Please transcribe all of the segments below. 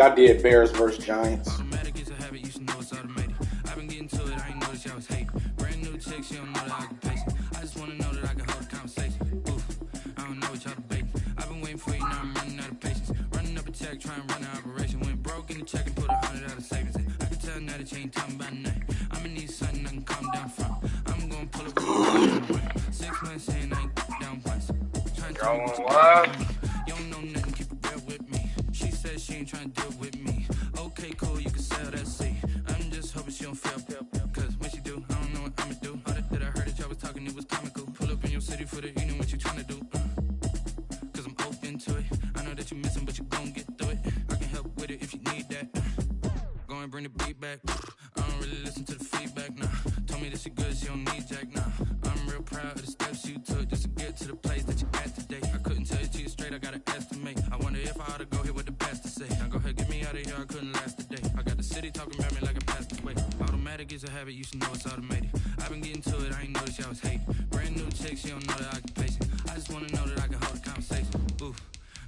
I did Bears versus Giants. Automatic is a habit, you should know it's automated. I've been getting to it, I ain't noticed y'all was hating. Brand new chick, she don't know the occupation. I just wanna know that I can hold a conversation. Oof, I don't know what y'all debating. I've been waiting for you, now I'm running out of patience. Running up a check, trying to run an operation. Went broke in the check and put 100 out of savings in. I can tell now that you ain't talking about nothing. I'ma need something I can calm down from. I'm gonna pull it with 6 months saying I ain't down once. Trying to tell me what you got. You don't know nothing, keep it real with me. She said she ain't trying to deal with me. Okay, cool, you can sell that seat. I'm just hoping she don't fail. Cause when she do, I don't know what I'ma do. All that I heard that y'all was talking, it was comical. Pull up in your city for the evening, what you tryna do? Cause I'm open to it. I know that you missing, but you gon' get through it. I can help with it if you need that. Go and bring the beat back. I don't really listen to the feedback, nah. Told me that she good, she don't need jack, nah. I'm real proud of the steps you took just to get to the place that you at today. I couldn't tell you to you straight, I gotta estimate. I wonder if I ought to go here with the best to say. Now go ahead, get me out of here, I couldn't last a day. I got the city talking about me like I passed away. Automatic is a habit, you should know it's automated. I've been getting to it, I ain't noticed y'all was hating. Brand new chick, she don't know the occupation. I just wanna know that I can hold a conversation. Oof,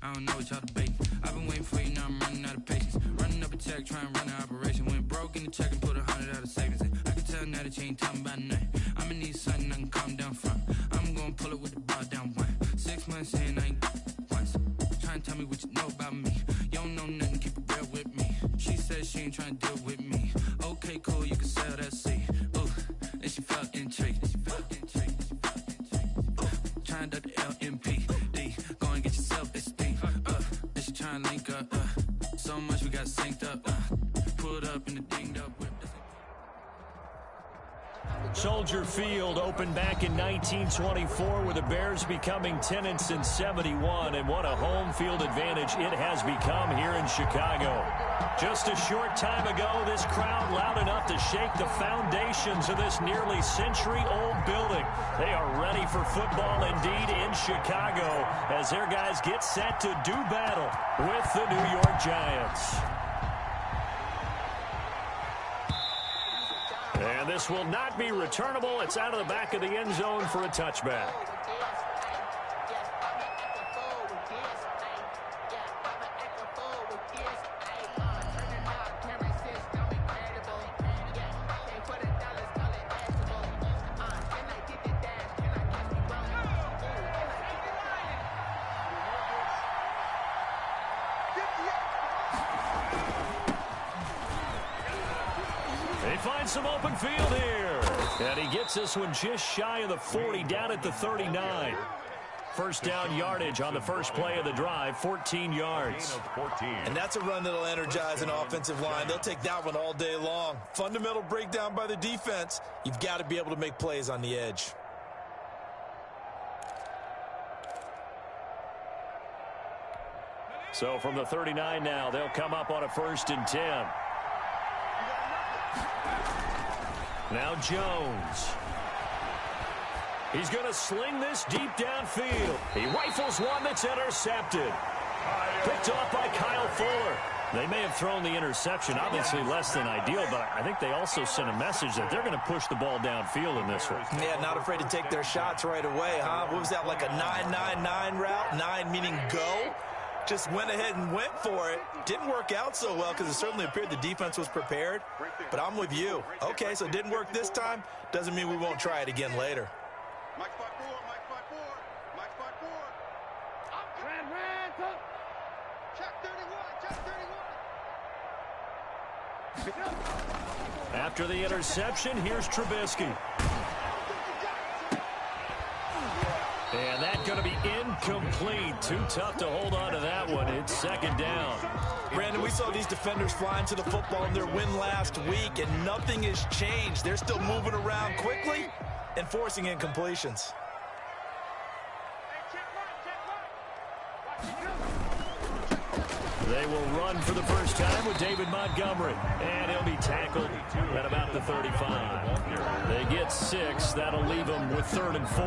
I don't know what y'all debating. I've been waiting for you, now I'm running out of patience. Running up a check, trying to run an operation. Went broke in the check and put 100 out of savings in. I can tell now that you ain't talking about nothing. I'ma need something I can calm down from. I'm gonna pull it with the bar down one. 6 months saying I ain't once. Trying to tell me what you know about me. You don't know nothing, keep it real with me. She said she ain't trying to deal with me. Okay, cool, you can sell that seat. Ooh, and she felt intrigued. Trying to the LMPD. Go and get your self-esteem. And she trying to link up. So much we got synced up. Pulled up in the dinged up whip. Soldier Field opened back in 1924 with the Bears becoming tenants in 71, and what a home field advantage it has become here in Chicago. Just a short time ago, this crowd loud enough to shake the foundations of this nearly century-old building. They are ready for football indeed in Chicago as their guys get set to do battle with the New York Giants. And this will not be returnable. It's out of the back of the end zone for a touchback. They find some open field here. And he gets this one just shy of the 40, down at the 39. First down yardage on the first play of the drive, 14 yards. And that's a run that'll energize an offensive line. They'll take that one all day long. Fundamental breakdown by the defense. You've got to be able to make plays on the edge. So from the 39 now, they'll come up on a 1st and 10. Now Jones. He's going to sling this deep downfield. He rifles one that's intercepted. Picked off by Kyle Fuller. They may have thrown the interception, obviously less than ideal, but I think they also sent a message that they're going to push the ball downfield in this one. Yeah, not afraid to take their shots right away, huh? What was that, like a 9-9-9 route? 9 meaning go? Just went ahead and went for it. Didn't work out so well because it certainly appeared the defense was prepared. But I'm with you. Okay, so it didn't work this time. Doesn't mean we won't try it again later. Mike 5-4, Mike 5-4, Mike 5-4. Ran, check 31, check 31. After the interception, here's Trubisky. And that's going to be incomplete. Too tough to hold on to that one. It's 2nd down. Brandon, we saw these defenders flying to the football in their win last week, and nothing has changed. They're still moving around quickly and forcing incompletions. They will run for the first time with David Montgomery. And he'll be tackled at about the 35. They get 6. That'll leave them with 3rd and 4.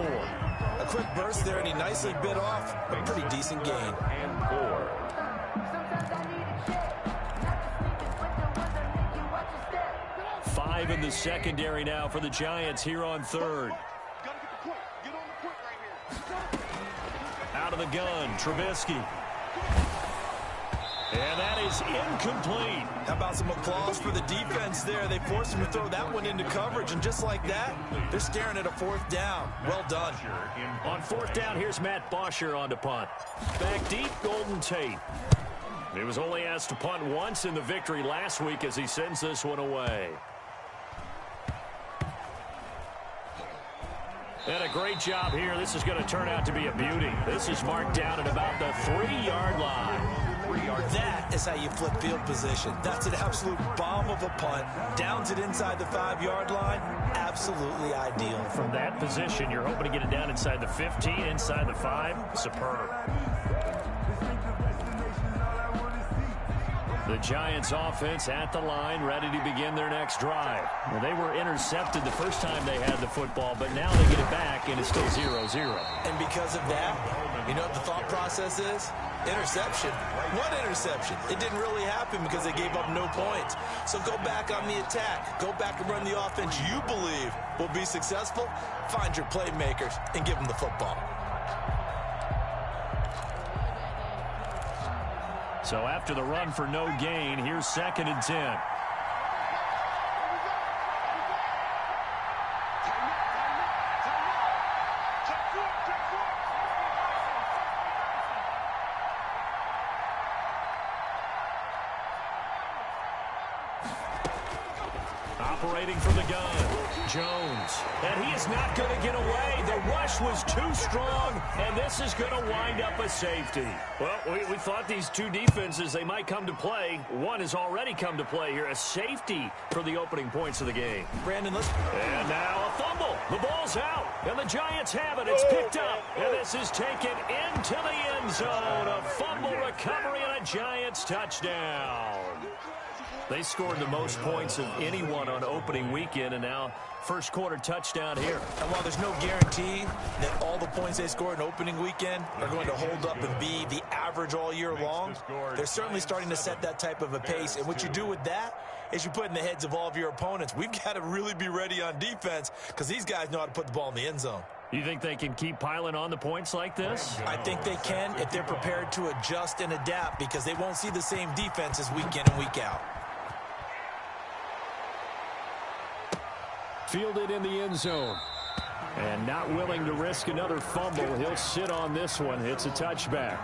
A quick burst there, and he nicely bit off a pretty decent gain. And 4. Five in the secondary now for the Giants here on 3rd. Out of the gun, Trubisky. And that is incomplete. How about some applause for the defense there? They forced him to throw that one into coverage, and just like that, they're staring at a fourth down. Well done. On fourth down, here's Matt Bosher on to punt. Back deep, Golden Tate. He was only asked to punt once in the victory last week as he sends this one away. And a great job here. This is going to turn out to be a beauty. This is marked down at about the 3-yard line. That is how you flip field position. That's an absolute bomb of a punt. Downs it inside the 5-yard line. Absolutely ideal. From that position, you're hoping to get it down inside the 15, inside the 5. Superb. The Giants offense at the line, ready to begin their next drive. Well, they were intercepted the first time they had the football, but now they get it back, and it's still 0-0. And because of that, you know what the thought process is? Interception. One interception. It didn't really happen because they gave up no points. So go back on the attack. Go back and run the offense you believe will be successful. Find your playmakers and give them the football. So after the run for no gain, here's 2nd and 10. Operating from the gun, Jones. And he is not going to get away. The rush was too strong, and this is going to wind up a safety. Well, we thought these two defenses, they might come to play. One has already come to play here, a safety for the opening points of the game. Brandon, let's... And now a fumble. The ball's out, and the Giants have it. It's picked up, and this is taken into the end zone. A fumble recovery and a Giants touchdown. They scored the most points of anyone on opening weekend, and now first quarter touchdown here. And while there's no guarantee that all the points they scored in opening weekend are going to hold up and be the average all year long, they're certainly starting to set that type of a pace. And what you do with that is you put in the heads of all of your opponents, we've got to really be ready on defense because these guys know how to put the ball in the end zone. You think they can keep piling on the points like this? I think they can if they're prepared to adjust and adapt because they won't see the same defenses week in and week out. Fielded in the end zone. And not willing to risk another fumble. He'll sit on this one. It's a touchback.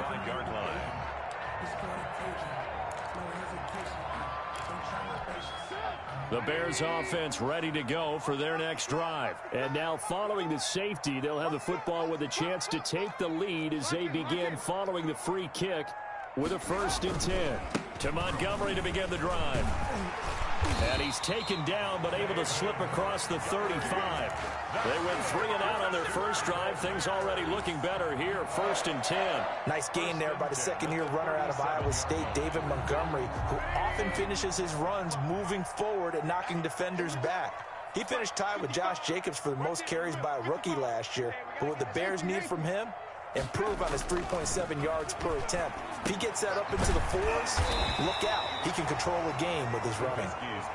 The Bears offense ready to go for their next drive. And now following the safety, they'll have the football with a chance to take the lead as they begin following the free kick with a 1st and 10. To Montgomery to begin the drive. And he's taken down, but able to slip across the 35. They went 3 and out on their first drive. Things already looking better here. 1st and 10. Nice gain there by the second-year runner out of Iowa State, David Montgomery, who often finishes his runs moving forward and knocking defenders back. He finished tied with Josh Jacobs for the most carries by a rookie last year. But what the Bears need from him, improve on his 3.7 yards per attempt. If he gets that up into the 4s, look out. He can control a game with his running.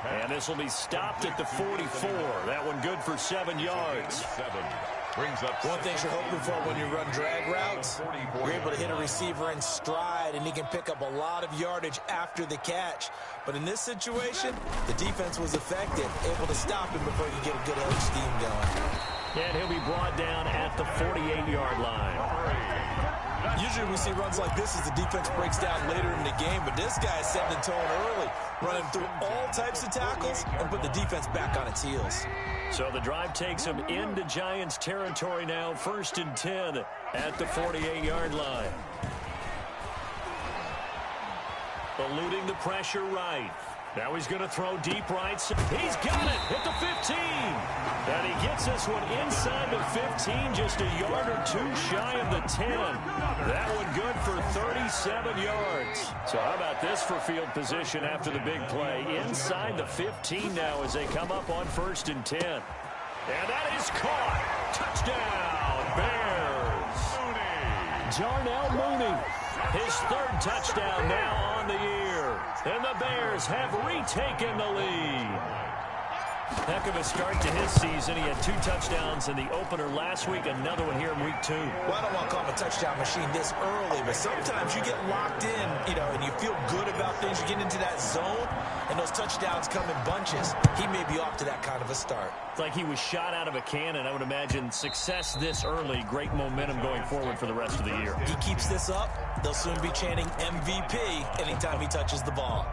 And this will be stopped at the 44. That one good for 7 yards. One thing you're hoping for when you run drag routes, you're able to hit a receiver in stride, and he can pick up a lot of yardage after the catch. But in this situation, the defense was effective, able to stop him before he could get a good head of steam going. And he'll be brought down at the 48-yard line. Usually we see runs like this as the defense breaks down later in the game, but this guy is setting the tone early, running through all types of tackles and put the defense back on its heels. So the drive takes him into Giants territory now, 1st and 10 at the 48-yard line. Eluding the pressure right. Now he's going to throw deep right. He's got it at the 15. And he gets this one inside the 15, just a yard or two shy of the 10. That one good for 37 yards. So how about this for field position after the big play? Inside the 15 now as they come up on 1st and 10. And that is caught. Touchdown, Bears. Darnell Mooney. His 3rd touchdown now on the year. And the Bears have retaken the lead. Heck of a start to his season. He had 2 touchdowns in the opener last week, another one here in week 2. Well, I don't want to call him a touchdown machine this early, but sometimes you get locked in, and you feel good about things. You get into that zone, and those touchdowns come in bunches. He may be off to that kind of a start. It's like he was shot out of a cannon. I would imagine success this early, great momentum going forward for the rest of the year. He keeps this up, they'll soon be chanting MVP anytime he touches the ball.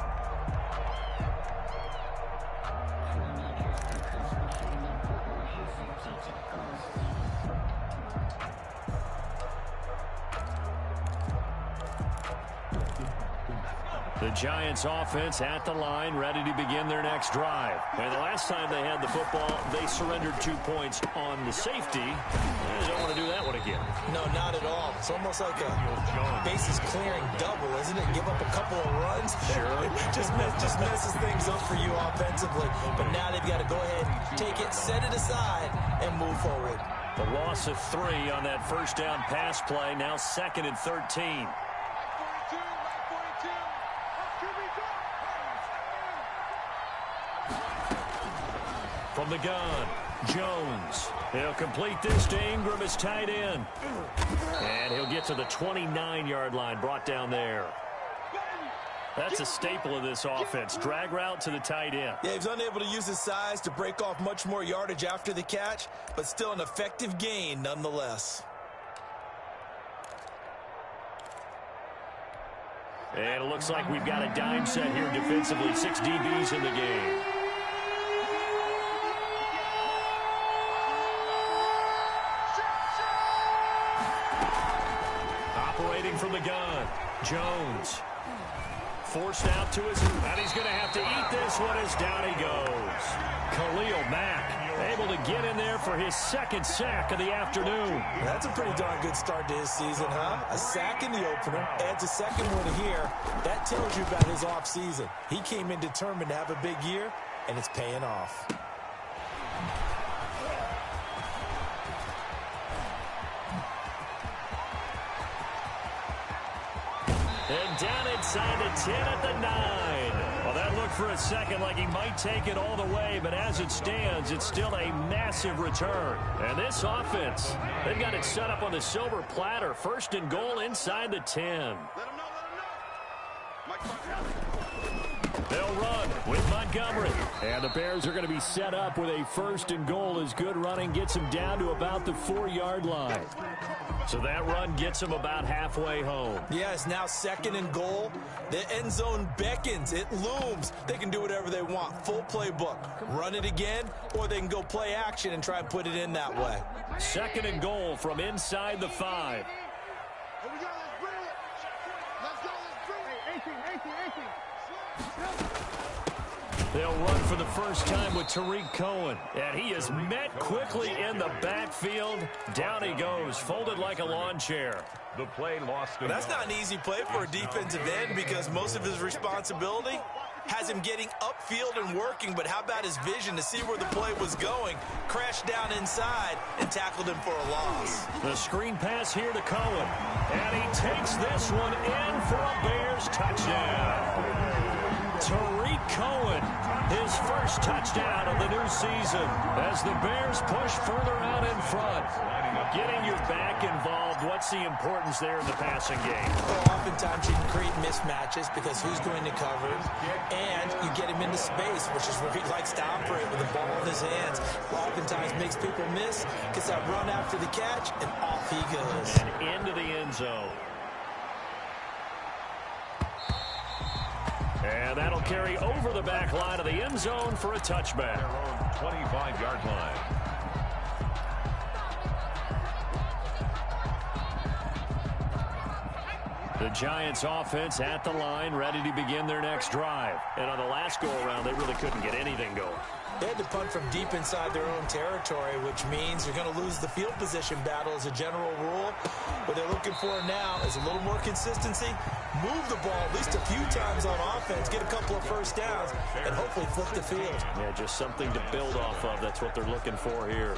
The Giants offense at the line, ready to begin their next drive. And the last time they had the football, they surrendered 2 points on the safety. They don't want to do that one again. No, not at all. It's almost like a bases clearing double, isn't it? Give up a couple of runs. Sure. just messes things up for you offensively. But now they've got to go ahead, take it, set it aside, and move forward. The loss of 3 on that first down pass play, now 2nd and 13. From the gun, Jones. He'll complete this to Ingram as tight end. And he'll get to the 29-yard line, brought down there. That's a staple of this offense. Drag route to the tight end. Yeah, he's unable to use his size to break off much more yardage after the catch, but still an effective gain nonetheless. And it looks like we've got a dime set here defensively. 6 DBs in the game. Operating from the gun, Jones. Forced out to his, and he's going to have to eat this one as down he goes. Khalil Mack able to get in there for his 2nd sack of the afternoon. That's a pretty darn good start to his season, huh? A sack in the opener, adds a 2nd one here. That tells you about his offseason. He came in determined to have a big year, and it's paying off. And down inside the 10 at the 9. Well, that looked for a second like he might take it all the way, but as it stands, it's still a massive return. And this offense, they've got it set up on the silver platter. 1st and goal inside the 10. Let him know. They'll run with Montgomery. And the Bears are going to be set up with a 1st and goal as good running gets them down to about the 4-yard line. So that run gets them about halfway home. Yeah, it's now 2nd and goal. The end zone beckons. It looms. They can do whatever they want. Full playbook. Run it again, or they can go play action and try and put it in that way. 2nd and goal from inside the 5. Here we go. Let's bring it. Let's go. Let's bring it. 18. They'll run for the first time with Tariq Cohen. And he is met quickly in the backfield. Down he goes, folded like a lawn chair. The play lost. That's not an easy play for a defensive end because most of his responsibility has him getting upfield and working, but how about his vision to see where the play was going, crashed down inside, and tackled him for a loss. The screen pass here to Cohen. And he takes this one in for a Bears touchdown. Tariq Cohen, his first touchdown of the new season as the Bears push further out in front. Getting your back involved, what's the importance there in the passing game? Well, oftentimes you can create mismatches because who's going to cover, and you get him into space, which is where he likes to operate with the ball in his hands. Oftentimes makes people miss, gets that run after the catch, and off he goes. And into the end zone. And that'll carry over the back line of the end zone for a touchback. Their own 25-yard line. The Giants offense at the line, ready to begin their next drive. And on the last go-around, they really couldn't get anything going. They had to punt from deep inside their own territory, which means you're going to lose the field position battle as a general rule. What they're looking for now is a little more consistency, move the ball at least a few times on offense, get a couple of first downs, and hopefully flip the field. Yeah, just something to build off of. That's what they're looking for here.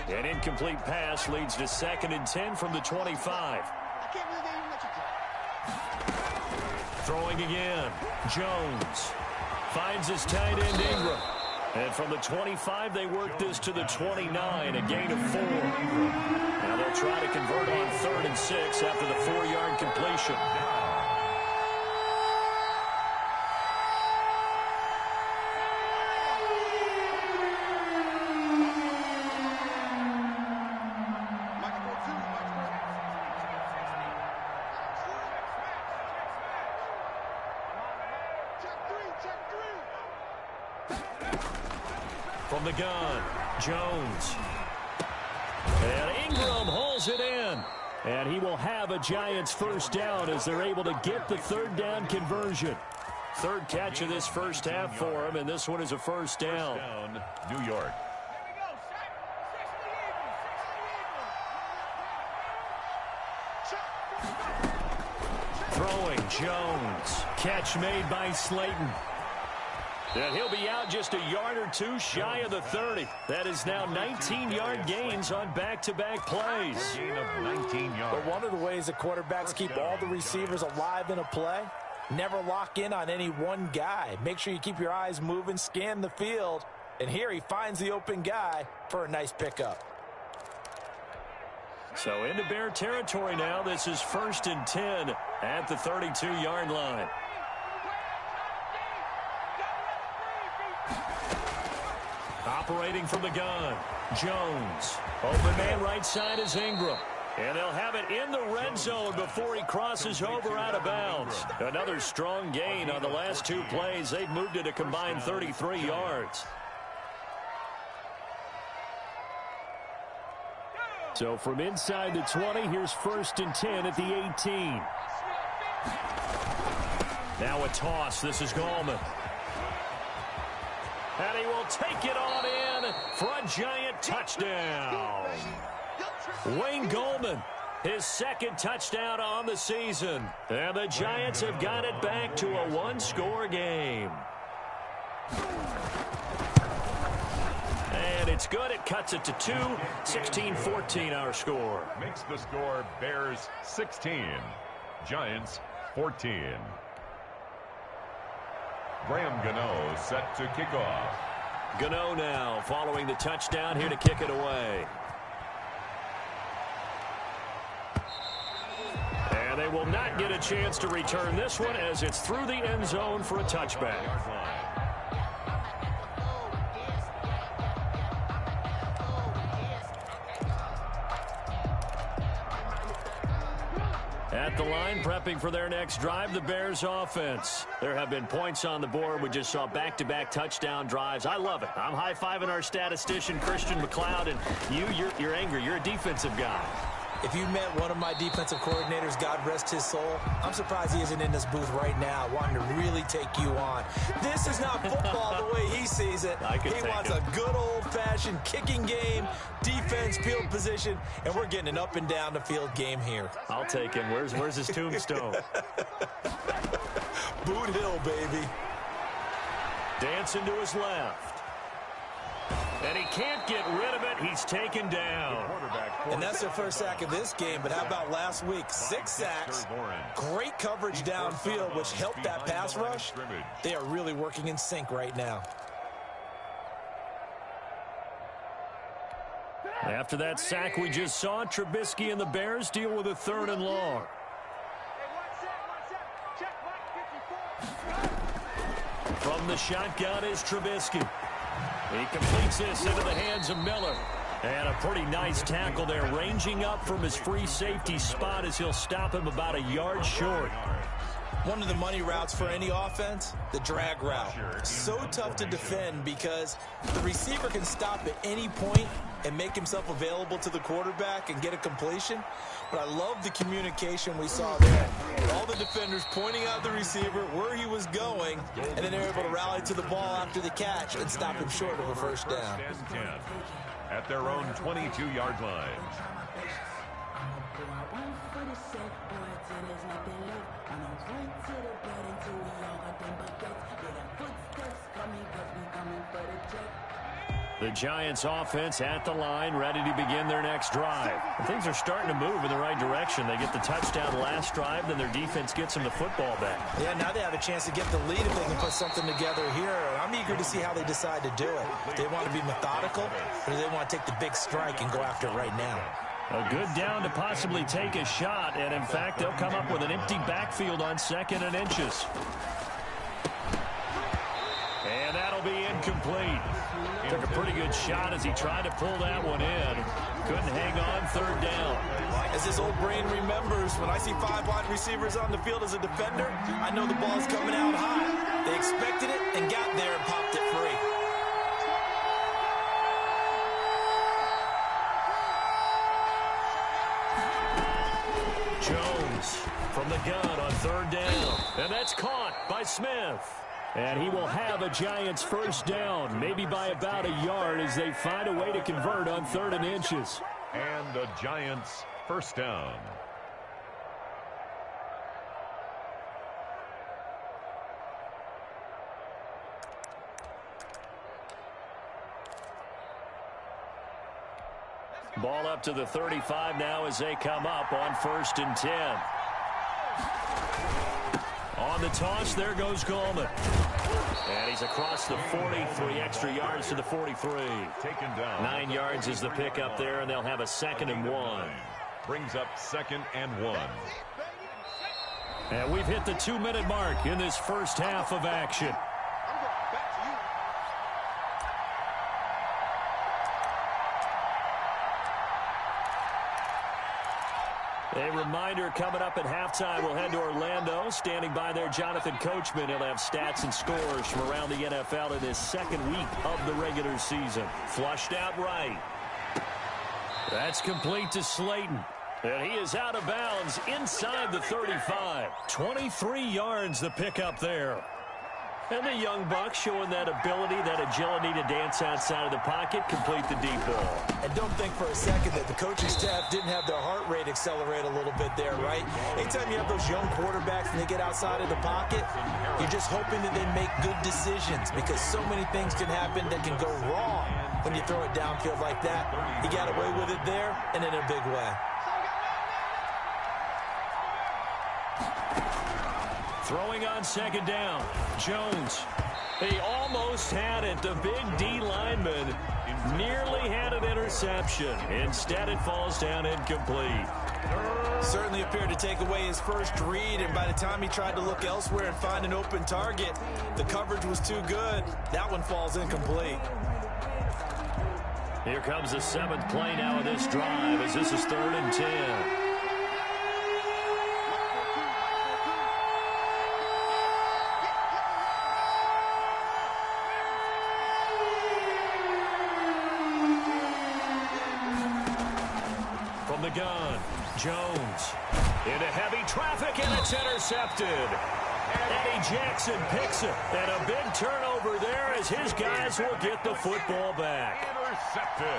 An incomplete pass leads to 2nd and 10 from the 25. I can't believe they even let you try. Throwing again. Jones finds his tight end Ingram. And from the 25, they work this to the 29, a gain of 4. Now they'll try to convert on 3rd and 6 after the 4-yard completion. From the gun, Jones. And Ingram hauls it in. And he will have a Giants first down as they're able to get the 3rd down conversion. 3rd catch of this first half for him, and this one is a first down. New York. Throwing, Jones. Catch made by Slayton. And he'll be out just a yard or 2 shy of the 30. That is now 19-yard gains on back-to-back plays. Gain of 19 yards. But one of the ways that quarterbacks keep all the receivers alive in a play, never lock in on any one guy. Make sure you keep your eyes moving, scan the field. And here he finds the open guy for a nice pickup. So into Bear territory now. This is 1st and 10 at the 32-yard line. Operating from the gun, Jones. Open man right side is Ingram. And they'll have it in the red zone before he crosses over out of bounds. Another strong gain on the last 2 plays. They've moved it a combined 33 yards. So from inside the 20, here's 1st and 10 at the 18. Now a toss. This is Gallman. And he will take it on in for a Giant touchdown. Wayne Gallman, his 2nd touchdown on the season. And the Giants have got it back to a 1-score game. And it's good. It cuts it to 2. 16-14 our score. Makes the score Bears 16. Giants 14. Graham Gano set to kick off. Gano now following the touchdown here to kick it away. And they will not get a chance to return this one as it's through the end zone for a touchback. At the line, prepping for their next drive, the Bears offense. There have been points on the board. We just saw back-to-back touchdown drives. I love it. I'm high-fiving our statistician, Christian McLeod, and you're angry. You're a defensive guy. If you met one of my defensive coordinators, God rest his soul, I'm surprised he isn't in this booth right now wanting to really take you on. This is not football the way he sees it. He wants a good old-fashioned kicking game, defense, field position, and we're getting an up-and-down-the-field game here. I'll take him. Where's his tombstone? Boot Hill, baby. Dancing to his left. And he can't get rid of it. He's taken down. And that's their first sack of this game, but how about last week? 6 sacks, great coverage downfield, which helped that pass rush. They are really working in sync right now. After that sack we just saw, Trubisky and the Bears deal with a 3rd and long. From the shotgun is Trubisky. He completes this into the hands of Miller. And a pretty nice tackle there, ranging up from his free safety spot as he'll stop him about a yard short. One of the money routes for any offense, the drag route. So tough to defend because the receiver can stop at any point and make himself available to the quarterback and get a completion. But I love the communication we saw there. All the defenders pointing out the receiver, where he was going, and then they're able to rally to the ball after the catch and stop him short of a first down. At their own 22-yard line. The Giants offense at the line, ready to begin their next drive. And things are starting to move in the right direction. They get the touchdown last drive, then their defense gets them the football back. Yeah, now they have a chance to get the lead if they can put something together here. I'm eager to see how they decide to do it. Do they want to be methodical, or do they want to take the big strike and go after it right now? A good down to possibly take a shot, and in fact, they'll come up with an empty backfield on 2nd and inches. And that'll be incomplete. Took a pretty good shot as he tried to pull that one in. Couldn't hang on 3rd down. As his old brain remembers, when I see 5 wide receivers on the field as a defender, I know the ball's coming out high. They expected it and got there and popped it free. Jones from the gun on 3rd down. And that's caught by Smith. And he will have a Giants first down, maybe by about a yard as they find a way to convert on 3rd and inches. And the Giants first down. Ball up to the 35 now as they come up on 1st and 10. On the toss, there goes Gallman. And he's across the 43 extra yards to the 43. Taken down. 9 yards is the pickup there, and they'll have a 2nd and 1. Brings up 2nd and 1. And we've hit the 2-minute mark in this first half of action. A reminder coming up at halftime, we'll head to Orlando. Standing by there, Jonathan Coachman. He'll have stats and scores from around the NFL in his 2nd week of the regular season. Flushed out right. That's complete to Slayton. And he is out of bounds inside the 35. 23 yards the pickup there. And the young buck showing that ability, that agility to dance outside of the pocket, complete the deep ball. And don't think for a second that the coaching staff didn't have their heart rate accelerate a little bit there, right? Anytime you have those young quarterbacks and they get outside of the pocket, you're just hoping that they make good decisions because so many things can happen that can go wrong when you throw it downfield like that. He got away with it there and in a big way. Throwing on 2nd down, Jones. He almost had it. The big D lineman nearly had an interception. Instead, it falls down incomplete. Certainly appeared to take away his first read, and by the time he tried to look elsewhere and find an open target, the coverage was too good. That one falls incomplete. Here comes the 7th play now of this drive as this is 3rd and 10. The gun, Jones into heavy traffic, and it's intercepted. Eddie Jackson picks it, and a big turnover there as his guys will get the football back.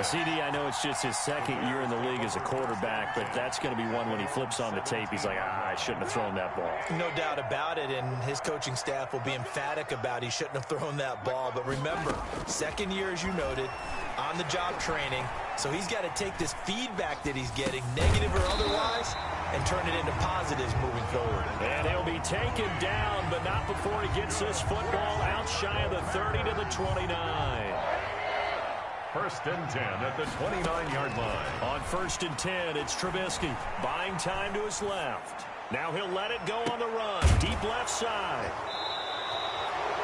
CD, I know it's just his 2nd year in the league as a quarterback, but that's going to be one when he flips on the tape, he's like, I shouldn't have thrown that ball. No doubt about it, and his coaching staff will be emphatic about he shouldn't have thrown that ball. But remember, 2nd year, as you noted, on-the-job training, so he's got to take this feedback that he's getting, negative or otherwise, and turn it into positives moving forward. And he'll be taken down, but not before he gets this football out shy of the 30 to the 29. 1st and 10 at the 29-yard line. On 1st and 10, it's Trubisky buying time to his left. Now he'll let it go on the run. Deep left side.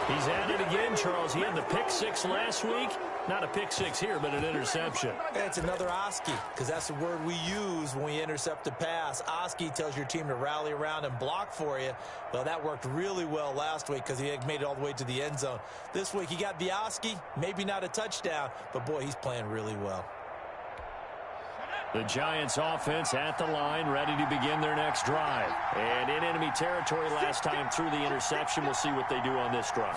He's at it again, Charles. He had the pick 6 last week. Not a pick 6 here, but an interception. It's another Oski, because that's the word we use when we intercept a pass. Oski tells your team to rally around and block for you. Well, that worked really well last week because he made it all the way to the end zone. This week he got the Oski, maybe not a touchdown, but boy, he's playing really well. The Giants offense at the line, ready to begin their next drive. And in enemy territory last time through the interception. We'll see what they do on this drive.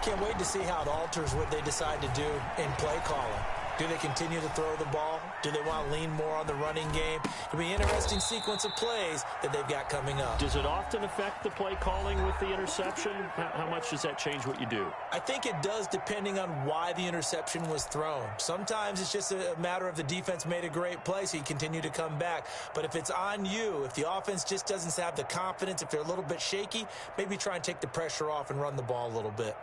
Can't wait to see how it alters what they decide to do in play calling. Do they continue to throw the ball? Do they want to lean more on the running game? It'll be an interesting sequence of plays that they've got coming up. Does it often affect the play calling with the interception? How much does that change what you do? I think it does, depending on why the interception was thrown. Sometimes it's just a matter of the defense made a great play, so you continue to come back. But if it's on you, if the offense just doesn't have the confidence, if they're a little bit shaky, maybe try and take the pressure off and run the ball a little bit.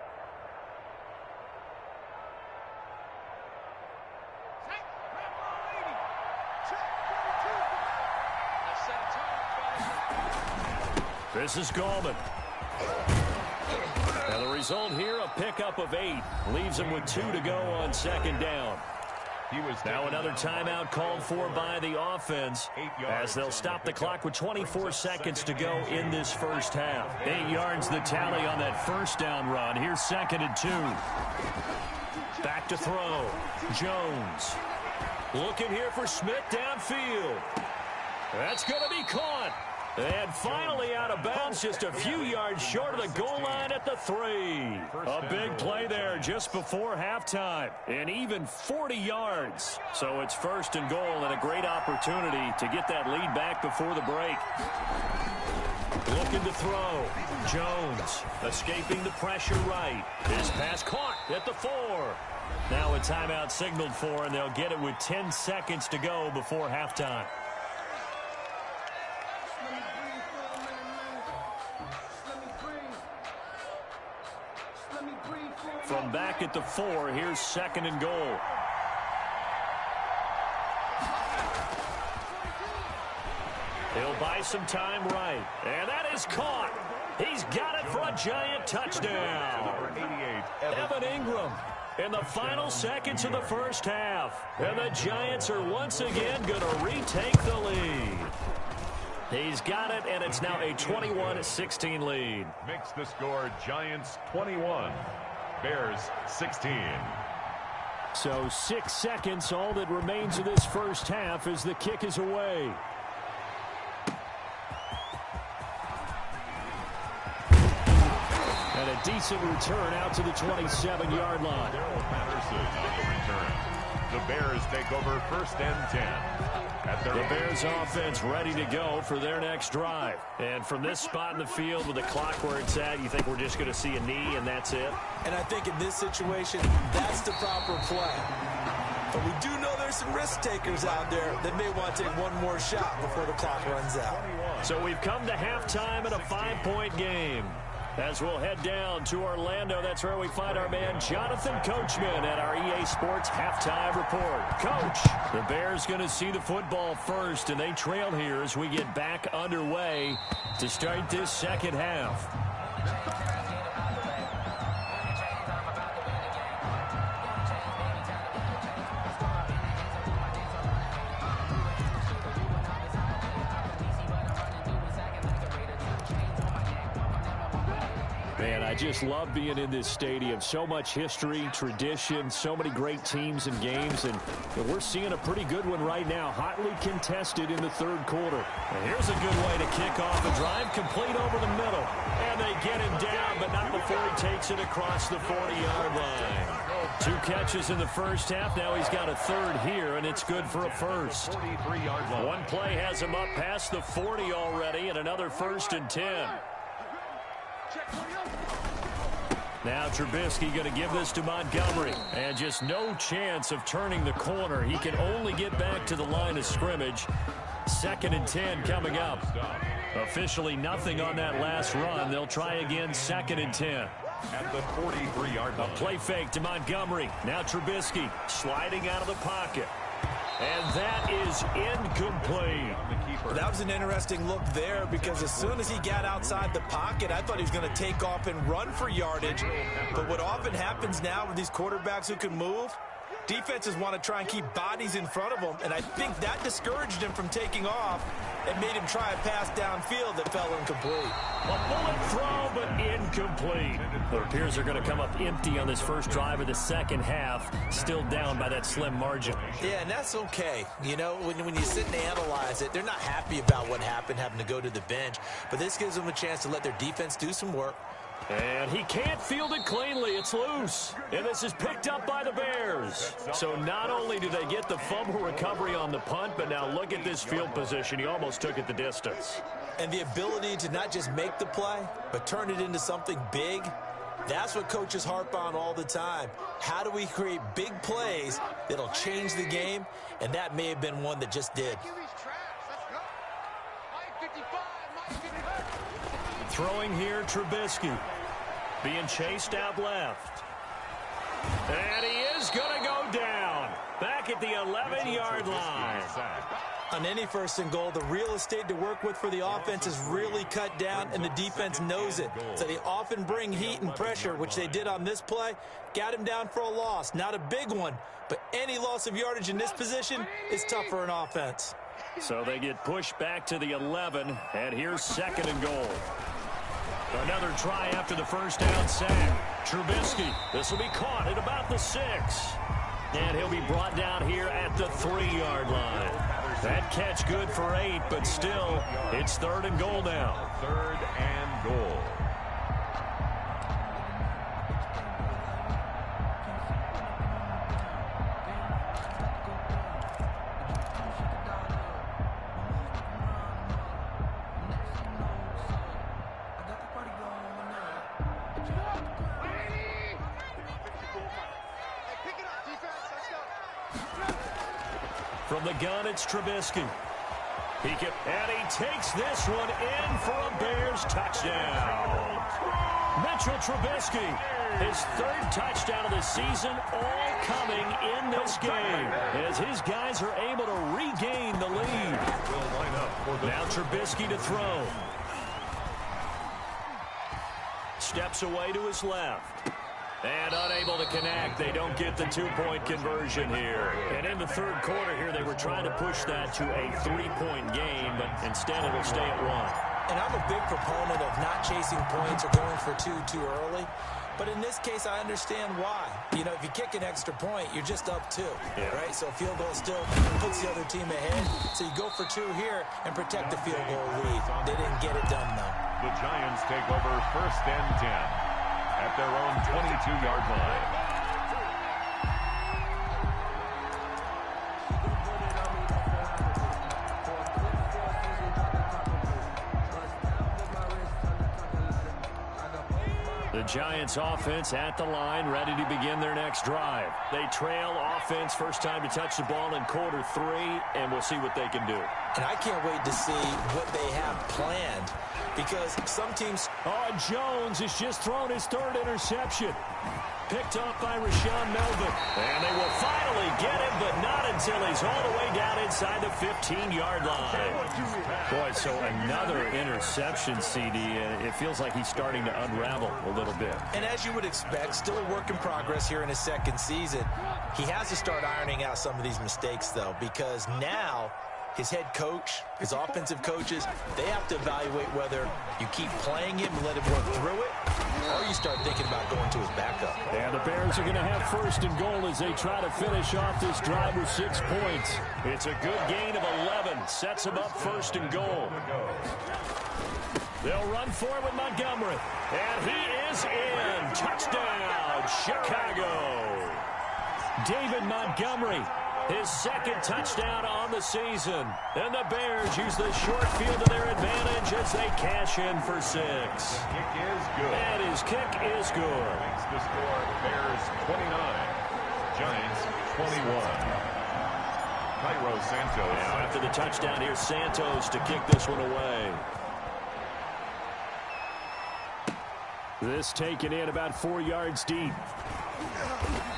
This is Gallman. And the result here, a pickup of 8. Leaves him with 2 to go on second down. Now another timeout called for by the offense as they'll stop the clock with 24 seconds to go in this first half. 8 yards the tally on that first down run. Here's 2nd and 2. Back to throw. Jones. Looking here for Smith downfield. That's going to be caught. And finally out of bounds, just a few yards short of the goal line at the 3. A big play there just before halftime. And even 40 yards. So it's 1st and goal and a great opportunity to get that lead back before the break. Looking to throw. Jones escaping the pressure right. His pass caught at the 4. Now a timeout signaled for, and they'll get it with 10 seconds to go before halftime. From back at the 4, here's 2nd and goal. He'll buy some time right. And that is caught. He's got it for a giant touchdown. Evan Ingram in the final seconds of the first half. And the Giants are once again going to retake the lead. He's got it, and it's now a 21-16 lead. Makes the score Giants 21. Bears 16. So 6 seconds, all that remains of this first half as the kick is away. And a decent return out to the 27-yard line. Darrell Patterson on the return. The Bears take over 1st and 10. The Bears offense ready to go for their next drive. And from this spot in the field with the clock where it's at, you think we're just going to see a knee and that's it? And I think in this situation, that's the proper play. But we do know there's some risk takers out there that may want to take one more shot before the clock runs out. So we've come to halftime in a 5-point game. As we'll head down to Orlando, that's where we find our man Jonathan Coachman at our EA Sports Halftime Report. Coach, the Bears going to see the football first, and they trail here as we get back underway to start this second half. Man, I just love being in this stadium. So much history, tradition, so many great teams and games, and we're seeing a pretty good one right now, hotly contested in the 3rd quarter. And here's a good way to kick off a drive, complete over the middle. And they get him down, but not before he takes it across the 40-yard line. 2 catches in the first half. Now he's got a 3rd here, and it's good for a 1st. 43-yard line. One play has him up past the 40 already, and another 1st and 10. Now Trubisky going to give this to Montgomery. And just no chance of turning the corner. He can only get back to the line of scrimmage. 2nd and 10 coming up. Officially nothing on that last run. They'll try again 2nd and 10. At the 43-yard line. A play fake to Montgomery. Now Trubisky sliding out of the pocket. And that is incomplete. That was an interesting look there because as soon as he got outside the pocket, I thought he was going to take off and run for yardage. But what often happens now with these quarterbacks who can move, defenses want to try and keep bodies in front of them, and I think that discouraged him from taking off and made him try a pass downfield that fell incomplete. A bullet throw, but incomplete. It appears they're going to come up empty on this first drive of the second half, still down by that slim margin. Yeah, and that's okay. You know, when you sit and analyze it, they're not happy about what happened, having to go to the bench, but this gives them a chance to let their defense do some work, And he can't field it cleanly. It's loose. And this is picked up by the Bears. So not only do they get the fumble recovery on the punt, but now look at this field position. He almost took it the distance. And the ability to not just make the play, but turn it into something big, that's what coaches harp on all the time. How do we create big plays that'll change the game? And that may have been one that just did. Throwing here, Trubisky. Being chased out left. And he is going to go down. Back at the 11-yard line. On any first and goal, the real estate to work with for the offense is really cut down, and the defense knows it. So they often bring heat and pressure, which they did on this play. Got him down for a loss. Not a big one, but any loss of yardage in this position is tough for an offense. So they get pushed back to the 11, and here's 2nd and goal. Another try after the first down sack. Trubisky, this will be caught at about the 6. And he'll be brought down here at the 3-yard line. That catch good for 8, but still, it's 3rd and goal now. 3rd and goal. From the gun, it's Trubisky. And he takes this one in for a Bears touchdown. Mitchell Trubisky, his 3rd touchdown of the season, all coming in this game as his guys are able to regain the lead. Now Trubisky to throw. Steps away to his left. And unable to connect. They don't get the 2-point conversion here. And in the 3rd quarter here, they were trying to push that to a 3-point game, but instead it'll stay at 1. And I'm a big proponent of not chasing points or going for 2 too early. But in this case, I understand why. You know, if you kick an extra point, you're just up 2, right? So a field goal still puts the other team ahead. So you go for 2 here and protect the field goal lead. They didn't get it done, though. The Giants take over 1st and 10. At their own 22-yard line. The Giants offense at the line, ready to begin their next drive. They trail offense, first time to touch the ball in quarter 3, and we'll see what they can do. And I can't wait to see what they have planned. Because some teams... Jones has just thrown his 3rd interception. Picked off by Rashaan Melvin. And they will finally get him, but not until he's all the way down inside the 15-yard line. Boy, so another interception, CD. It feels like he's starting to unravel a little bit. And as you would expect, still a work in progress here in his 2nd season. He has to start ironing out some of these mistakes, though, because now... his head coach, his offensive coaches, they have to evaluate whether you keep playing him and let him work through it, or you start thinking about going to his backup. And the Bears are going to have 1st and goal as they try to finish off this drive with 6 points. It's a good gain of 11. Sets them up 1st and goal. They'll run for it with Montgomery. And he is in. Touchdown, Chicago. David Montgomery. His 2nd touchdown on the season. And the Bears use the short field to their advantage as they cash in for 6. Kick is good. And his kick is good. Makes the score Bears 29, Giants 21. Cairo Santos. Now after the touchdown, here's Santos to kick this one away. This taken in about 4 yards deep.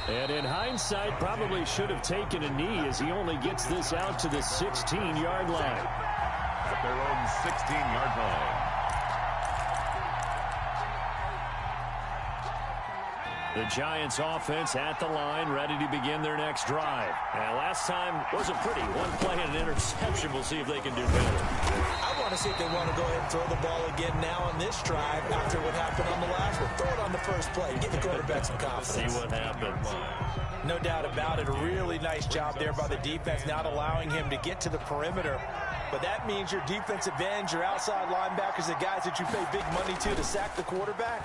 And in hindsight, probably should have taken a knee as he only gets this out to the 16-yard line. At their own 16-yard line. The Giants offense at the line, ready to begin their next drive. And last time wasn't pretty. 1 play and an interception. We'll see if they can do better. I want to see if they want to go ahead and throw the ball again now on this drive after what happened on the last one. Throw it on the first play. Get the quarterback some confidence. See what happens. No doubt about it. A really nice job there by the defense, not allowing him to get to the perimeter. But that means your defensive ends, your outside linebackers, the guys that you pay big money to sack the quarterback,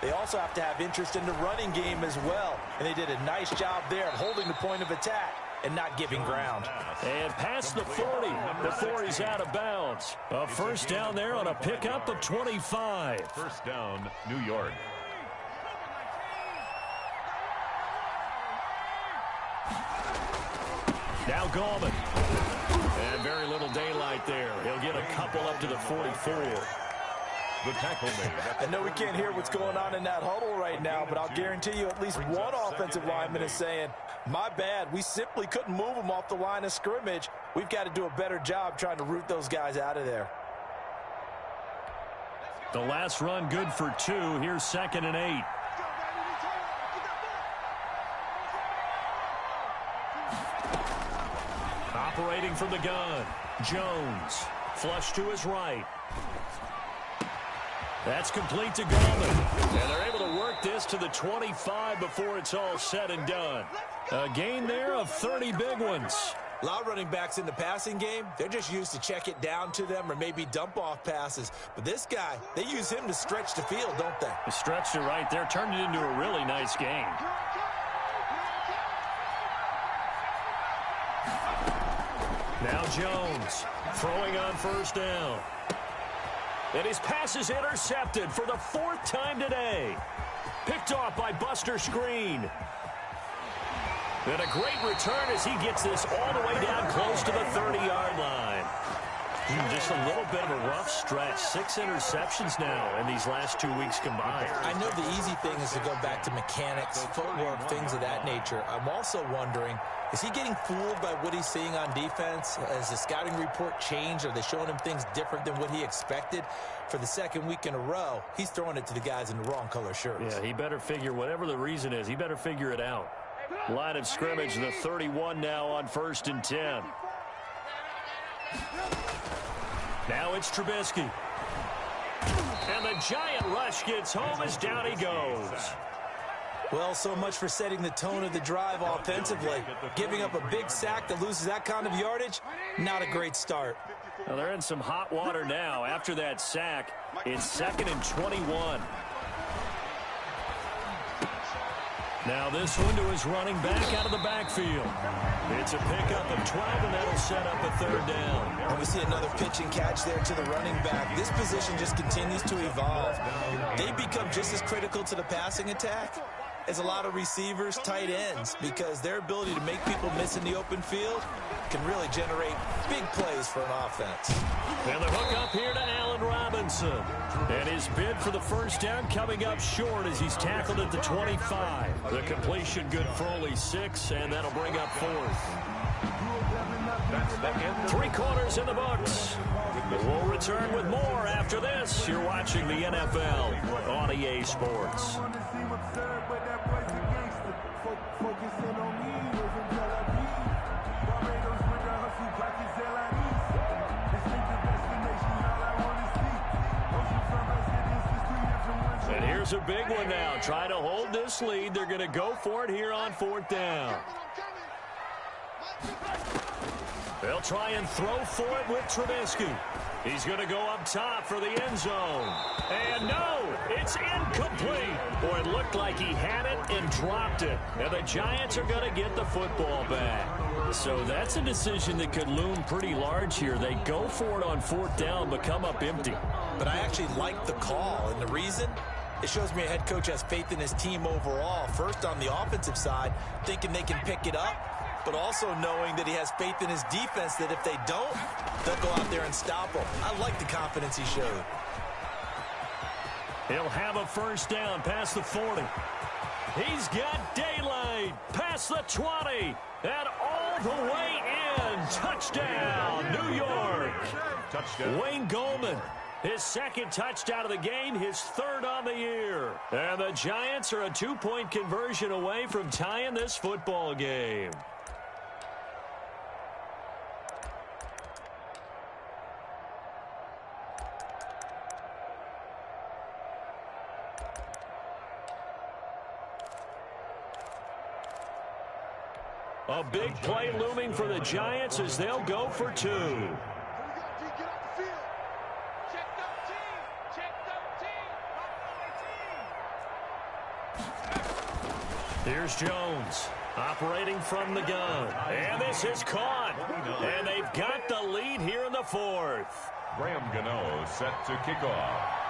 They also have to have interest in the running game as well. And they did a nice job there of holding the point of attack and not giving ground. And past the 40 before he's out of bounds. A first down there on a pickup of 25. First down, New York. Now Gallman. And very little daylight there. He'll get a couple up to the 44. The tackle made. I know we can't hear what's going on in that huddle right now, but I'll guarantee you at least one offensive lineman is saying, my bad, we simply couldn't move them off the line of scrimmage. We've got to do a better job trying to root those guys out of there. The last run good for 2. Here's 2nd and 8. Operating from the gun, Jones. Flush to his right. That's complete to Gallman. And they're able to work this to the 25 before it's all said and done. A gain there of 30 big ones. A lot of running backs in the passing game, they're just used to check it down to them or maybe dump off passes. But this guy, they use him to stretch the field, don't they? They stretched it right there, turned it into a really nice game. Now Jones throwing on first down. And his pass is intercepted for the 4th time today. Picked off by Buster Skrine. And a great return as he gets this all the way down close to the 30-yard line. Just a little bit of a rough stretch. 6 interceptions now in these last 2 weeks combined. I know the easy thing is to go back to mechanics, footwork, things of that nature. I'm also wondering, is he getting fooled by what he's seeing on defense? Has the scouting report changed? Are they showing him things different than what he expected? For the 2nd week in a row, he's throwing it to the guys in the wrong color shirts. Yeah, he better figure, whatever the reason is, he better figure it out. Line of scrimmage, the 31 now on 1st and 10. Now it's Trubisky. And the giant rush gets home as down he goes. Well, so much for setting the tone of the drive offensively. Giving up a big sack that loses that kind of yardage, not a great start. Well, they're in some hot water now. After that sack, it's 2nd and 21. Now this one to his running back out of the backfield. It's a pickup of 12, and that'll set up a 3rd down. And we see another pitch and catch there to the running back. This position just continues to evolve. They become just as critical to the passing attack as a lot of receivers, tight ends, because their ability to make people miss in the open field can really generate big plays for an offense. And the hook up here to Allen Robinson. And his bid for the first down coming up short as he's tackled at the 25. The completion good for only 6, and that'll bring up 4th. 3 quarters in the books. We'll return with more after this. You're watching the NFL on EA Sports. And here's a big one now. Trying to hold this lead. They're going to go for it here on 4th down. They'll try and throw for it with Trubisky. He's going to go up top for the end zone. And no, it's incomplete. Boy, it looked like he had it and dropped it. And the Giants are going to get the football back. So that's a decision that could loom pretty large here. They go for it on 4th down, but come up empty. But I actually like the call, and the reason? It shows me a head coach has faith in his team overall. First on the offensive side, thinking they can pick it up, but also knowing that he has faith in his defense that if they don't, they'll go out there and stop them. I like the confidence he showed. He'll have a first down past the 40. He's got daylight past the 20 and all the way in. Touchdown, New York. Touchdown. Wayne Gallman. His 2nd touchdown of the game, his 3rd on the year. And the Giants are a 2-point conversion away from tying this football game. A big play looming for the Giants as they'll go for 2. Here's Jones operating from the gun. And this is caught. And they've got the lead here in the fourth. Graham Gano set to kick off.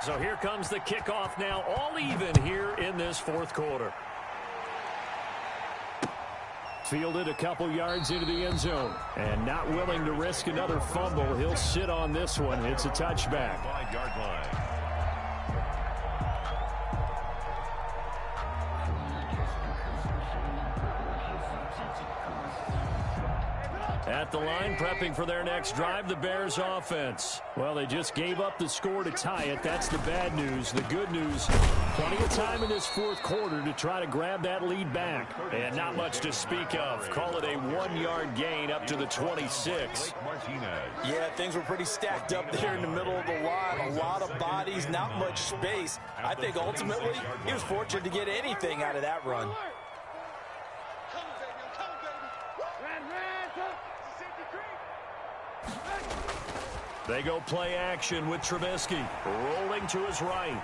So here comes the kickoff now, all even here in this fourth quarter. Fielded a couple yards into the end zone. And not willing to risk another fumble. He'll sit on this one. It's a touchback. 5-yard line. At the line, prepping for their next drive, the Bears offense. Well, they just gave up the score to tie it. That's the bad news. The good news, plenty of time in this fourth quarter to try to grab that lead back. And not much to speak of. Call it a 1-yard gain up to the 26. Yeah, things were pretty stacked up there in the middle of the line. A lot of bodies, not much space. I think ultimately he was fortunate to get anything out of that run. They go play action with Trubisky, rolling to his right.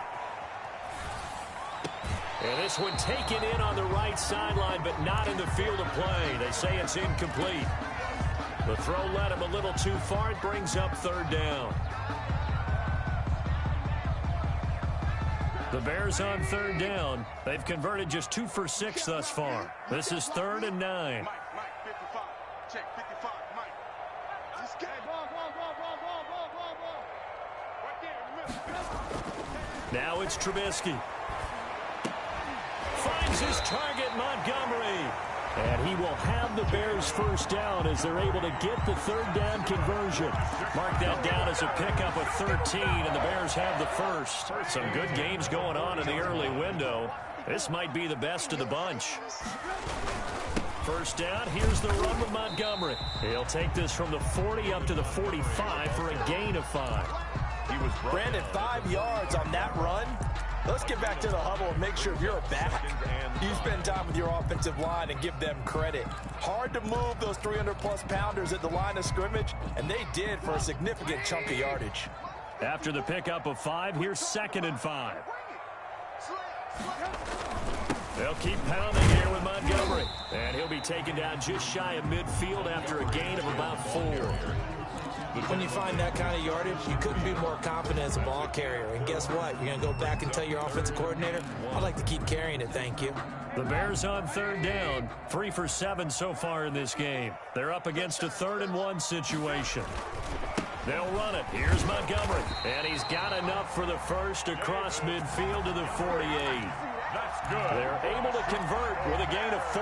And this one taken in on the right sideline, but not in the field of play. They say it's incomplete. The throw led him a little too far. It brings up third down. The Bears on third down. They've converted just 2 for 6 thus far. This is 3rd and 9. Mike, 55. Check, 55, Mike. This guy, ball. Right there, in the middle. Now it's Trubisky. Finds his target, Montgomery. And he will have the Bears first down as they're able to get the third down conversion. Mark that down as a pickup of 13, and the Bears have the first. Some good games going on in the early window. This might be the best of the bunch. First down, here's the run with Montgomery. He'll take this from the 40 up to the 45 for a gain of 5. Brandon, 5 yards on that run. Let's get back to the huddle and make sure if you're a back, you spend time with your offensive line and give them credit. Hard to move those 300-plus pounders at the line of scrimmage, and they did for a significant chunk of yardage. After the pickup of 5, here's 2nd and 5. They'll keep pounding here with Montgomery. And he'll be taken down just shy of midfield after a gain of about 4. When you find that kind of yardage, you couldn't be more confident as a ball carrier. And guess what? You're going to go back and tell your offensive coordinator, I'd like to keep carrying it, thank you. The Bears on third down, 3 for 7 so far in this game. They're up against a 3rd and 1 situation. They'll run it. Here's Montgomery. And he's got enough for the first across midfield to the 48. That's good. They're able to convert with a gain of 4.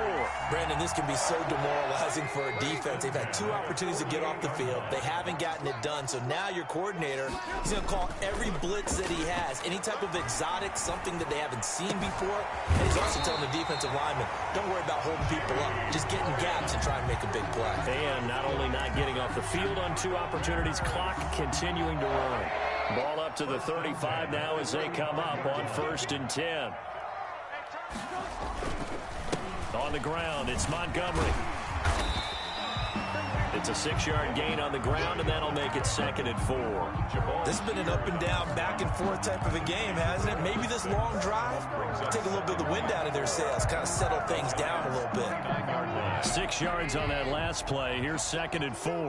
Brandon, this can be so demoralizing for a defense. They've had 2 opportunities to get off the field. They haven't gotten it done. So now your coordinator, he's going to call every blitz that he has, any type of exotic, something that they haven't seen before. And he's also telling the defensive lineman, don't worry about holding people up. Just get in gaps and try and make a big play. And not only not getting off the field on 2 opportunities, clock continuing to run. Ball up to the 35 now as they come up on 1st and 10. On the ground, it's Montgomery. It's a 6-yard gain on the ground, and that'll make it 2nd and 4. This has been an up and down, back and forth type of a game, hasn't it? Maybe this long drive take a little bit of the wind out of their sails, kind of settle things down a little bit. 6 yards on that last play. Here's 2nd and 4. I'm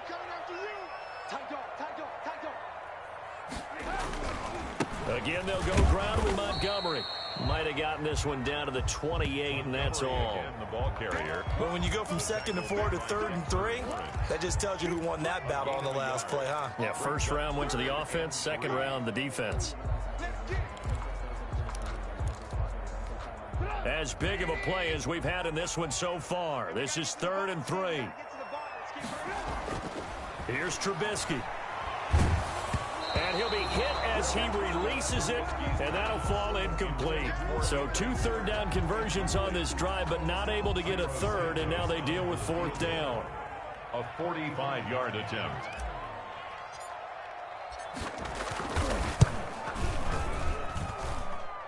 coming after you. Tight dog. Again, they'll go ground with Montgomery. Might have gotten this one down to the 28, and that's all. The ball carrier. But when you go from 2nd and 4 to 3rd and 3, that just tells you who won that battle on the last play, huh? Yeah, first round went to the offense, second round the defense. As big of a play as we've had in this one so far. This is 3rd and 3. Here's Trubisky. And he'll be hit as he releases it, and that'll fall incomplete. So 2 third down conversions on this drive, but not able to get a third, and now they deal with 4th down. A 45-yard attempt.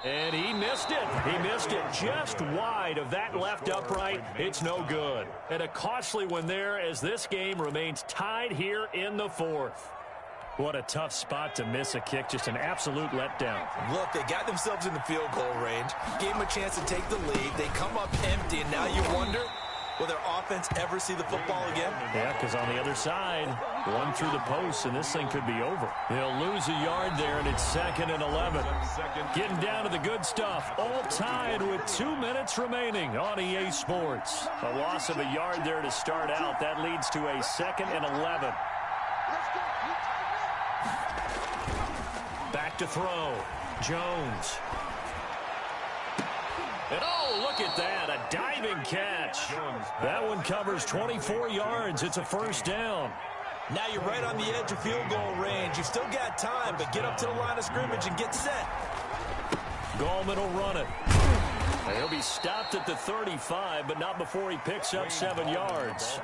And he missed it. He missed it just wide of that left upright. It's no good. And a costly one there as this game remains tied here in the fourth. What a tough spot to miss a kick. Just an absolute letdown. Look, they got themselves in the field goal range, gave them a chance to take the lead. They come up empty, and now you wonder, will their offense ever see the football again? Yeah, because on the other side, one through the post, and this thing could be over. They'll lose a yard there, and it's 2nd and 11. Getting down to the good stuff, all tied with 2 minutes remaining on EA Sports. A loss of a yard there to start out. That leads to a 2nd and 11. Back to throw. Jones. And oh, look at that, a diving catch. That one covers 24 yards. It's a first down. Now you're right on the edge of field goal range. You've still got time, but get up to the line of scrimmage and get set. Gallman will run it. And he'll be stopped at the 35, but not before he picks up 7 yards.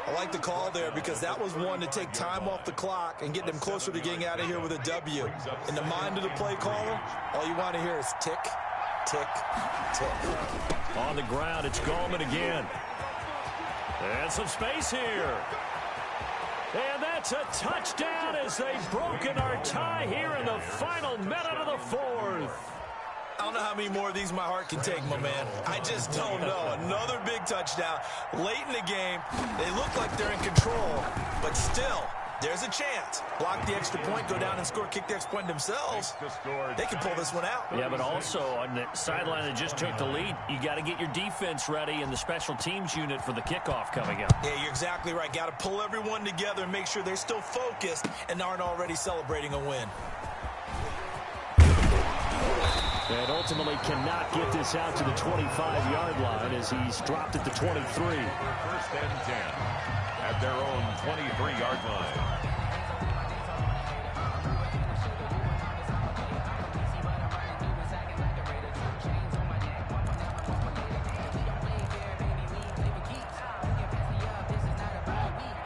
I like the call there because that was one to take time off the clock and get them closer to getting out of here with a W. In the mind of the play caller, all you want to hear is tick, tick, tick. On the ground, it's Gallman again. And some space here. And that's a touchdown as they've broken our tie here in the final minute of the fourth. I don't know how many more of these my heart can take, my man. I just don't know. Another big touchdown. Late in the game, they look like they're in control, but still, there's a chance. Block the extra point, go down and score, kick the extra point themselves. They can pull this one out. Yeah, but also on the sideline that just took the lead, you got to get your defense ready and the special teams unit for the kickoff coming up. Yeah, you're exactly right. Got to pull everyone together and make sure they're still focused and aren't already celebrating a win. And ultimately cannot get this out to the 25-yard line as he's dropped at the 23. 1st and 10 at their own 23-yard line.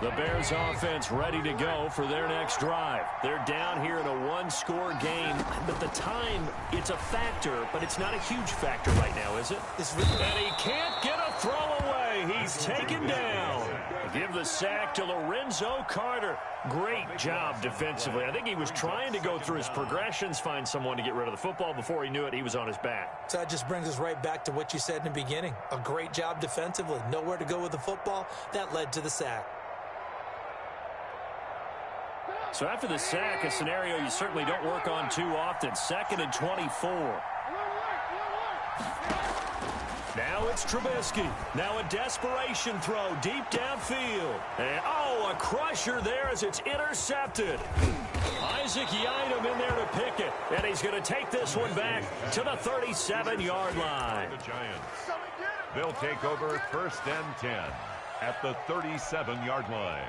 The Bears offense ready to go for their next drive. They're down here in a one-score game, but the time, it's a factor, but it's not a huge factor right now, is it? And he can't get a throw away. He's taken down. Give the sack to Lorenzo Carter. Great job defensively. I think he was trying to go through his progressions, find someone to get rid of the football. Before he knew it, he was on his back. So that just brings us right back to what you said in the beginning. A great job defensively. Nowhere to go with the football. That led to the sack. So after the sack, a scenario you certainly don't work on too often. 2nd and 24. Now it's Trubisky. Now a desperation throw deep downfield. And, oh, a crusher there as it's intercepted. Isaac Yiadom in there to pick it. And he's going to take this one back to the 37-yard line. The Giants. They'll take over 1st and 10 at the 37-yard line.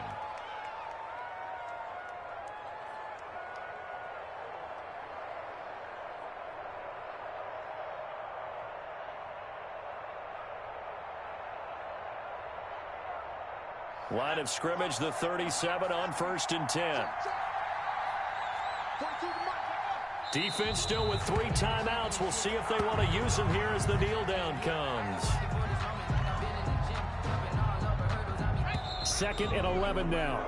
Line of scrimmage, the 37 on 1st and 10. Defense still with 3 timeouts. We'll see if they want to use them here as the kneel down comes. 2nd and 11 now.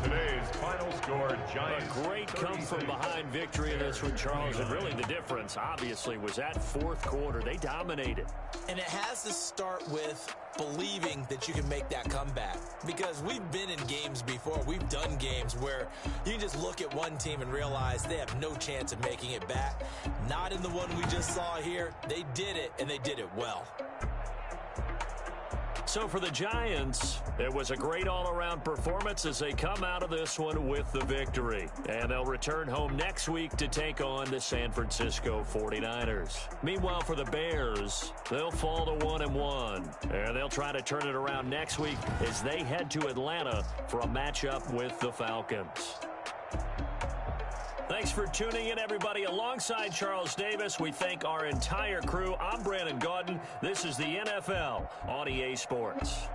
Today's final score, Giants. A great come-from-behind victory in this one, Charles. And really the difference, obviously, was that 4th quarter. They dominated. And it has to start with believing that you can make that comeback. Because we've been in games before. We've done games where you can just look at one team and realize they have no chance of making it back. Not in the one we just saw here. They did it, and they did it well. So for the Giants, it was a great all-around performance as they come out of this one with the victory. And they'll return home next week to take on the San Francisco 49ers. Meanwhile, for the Bears, they'll fall to 1-1. And they'll try to turn it around next week as they head to Atlanta for a matchup with the Falcons. Thanks for tuning in, everybody. Alongside Charles Davis, we thank our entire crew. I'm Brandon Gaudin. This is the NFL on EA Sports.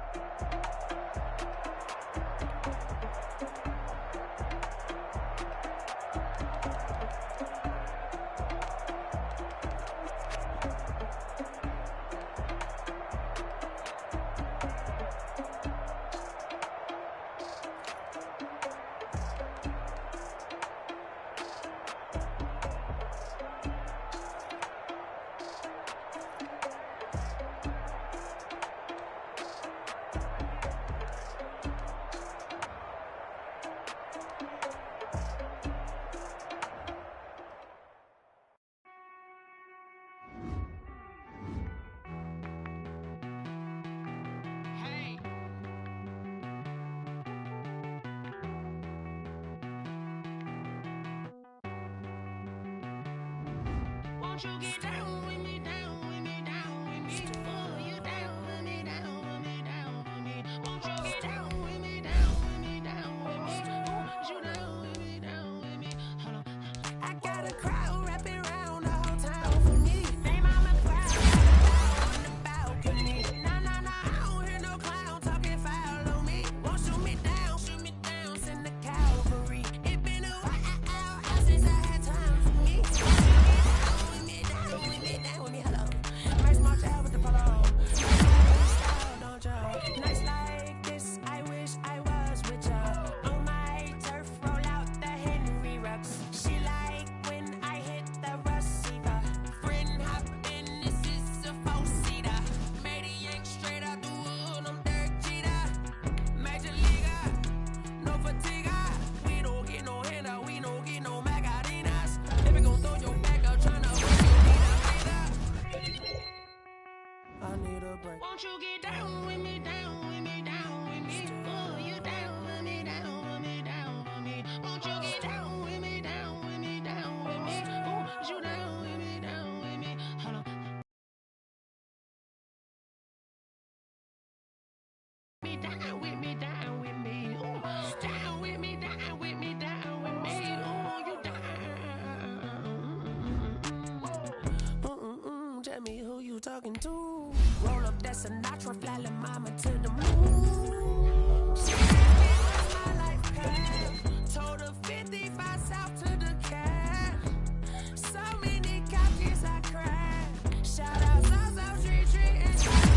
Won't you get down with me, down with me, down with me? Oh, you down with me, down with me, down with me. Won't you get down with me, down with me, down with me? Oh, you down with me, down with me? Hold on. I got a crowd wrapping around the whole town for me. They mama crowd on the balcony. Nah, nah, nah, I don't hear no clown talking foul on me. Won't shoot me down, send the cavalry. It been a while since I had time for me. Down with me, down with me, down with me. Hello, nice march out with the polo. Style, don't you? Nights like this, I wish I was with ya. On my turf, roll out the Henry Rux. She like when I hit the receiver. Friend hop in, this is a four-seater. Made a yank straight out the wood, I'm Derek Jeter. Major leaguer, no fatigue. We don't get no handout, we don't get no Magarinas. If you gon' throw your back up, tryna work, you need a breather. I need a break. Won't you get down with me, down with me, down with me? Oh, you down with me, down with me, down with me? Won't you get down with me, down with me, down with me? Oh, you down with me, down with me? Hold on. Me down with me, down with me. Ooh, down with me, down with me, down with me. Oh, you down. Tell me who you talking to. Roll up that Sinatra, fly la mama to the moon. She asked me what's my life path. Told her 55 south to the cab. So many couches I cried. Shout out South Street Tree and South.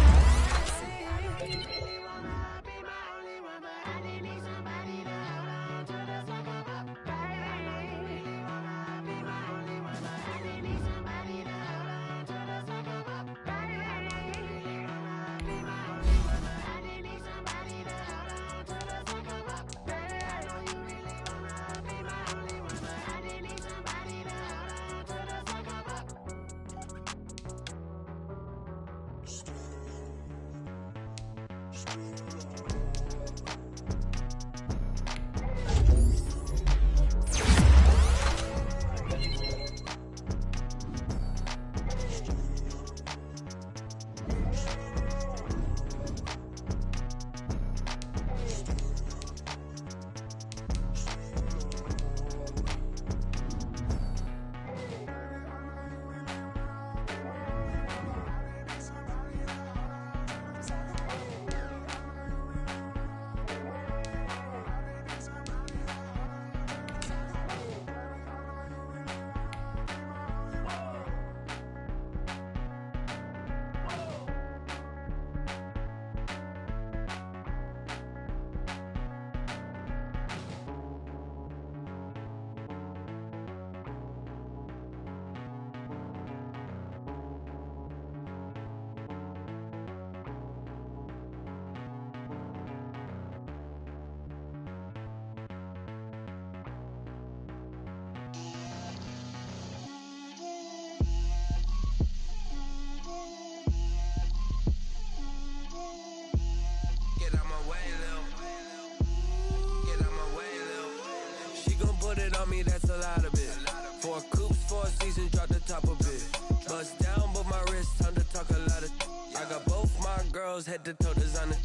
Me, that's a lot of it. 4 coops, 4 seasons, drop the top of it. Bust down, but my wrist, time to talk a lot of. I got both my girls head to toe designer.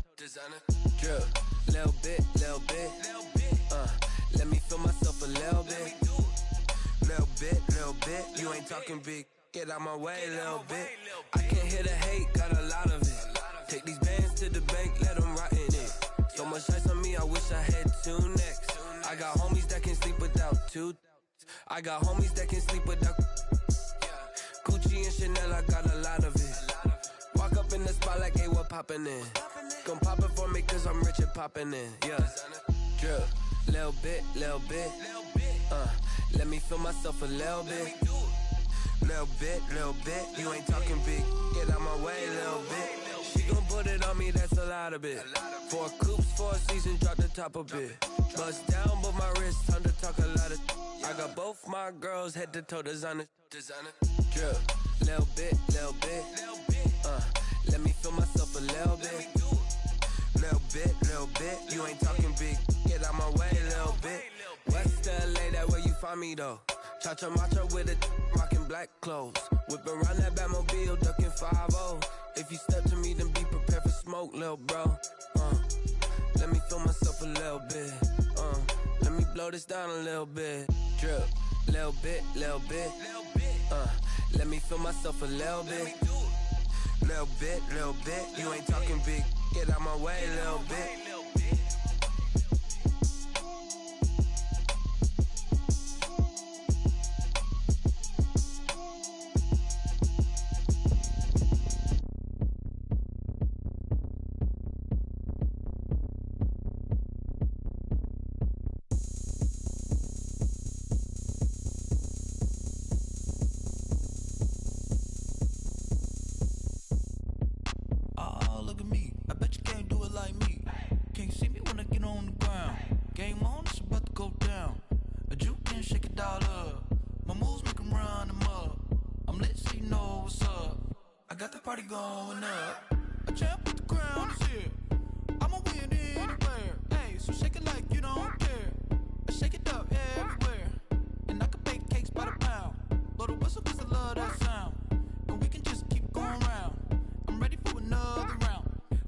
Drip, little bit, little bit. Let me feel myself a little bit. Little bit. You ain't talking big. Get out my way, little bit. I can't hear the hate, got a lot of it. Take these bands to the bank, let them rot in it. So much ice on me, I wish I had 2 necks. I got homies that can sleep without 2. I got homies that can sleep without. Gucci and Chanel, I got a lot of it. Walk up in the spot like, hey, what poppin' in? Gon' pop it for me cause I'm rich and poppin' in. Yeah, drip, little bit. Let me feel myself a little bit. Little bit. You ain't talking big. Get out my way, little bit. She gon' put it on me, that's a lot of it. 4 coops, 4 seasons, drop the top a bit. Bust down, but my wrist, time to talk a lot of. I got both my girls head to toe designer. Drip, little bit. Let me feel myself a little bit. Little bit. You ain't talking big. Get out my way, little bit. West LA, that where you find me though. Cha-cha matcha with it, rockin' black clothes. Whip around that Batmobile, ducking 5-0. If you step to me, then be prepared for smoke, lil' bro. Let me feel myself a little bit. Let me blow this down a little bit. Drip, little bit, little bit. Let me feel myself a little bit. Little bit, little bit. You ain't talking big. Get out my way, little bit.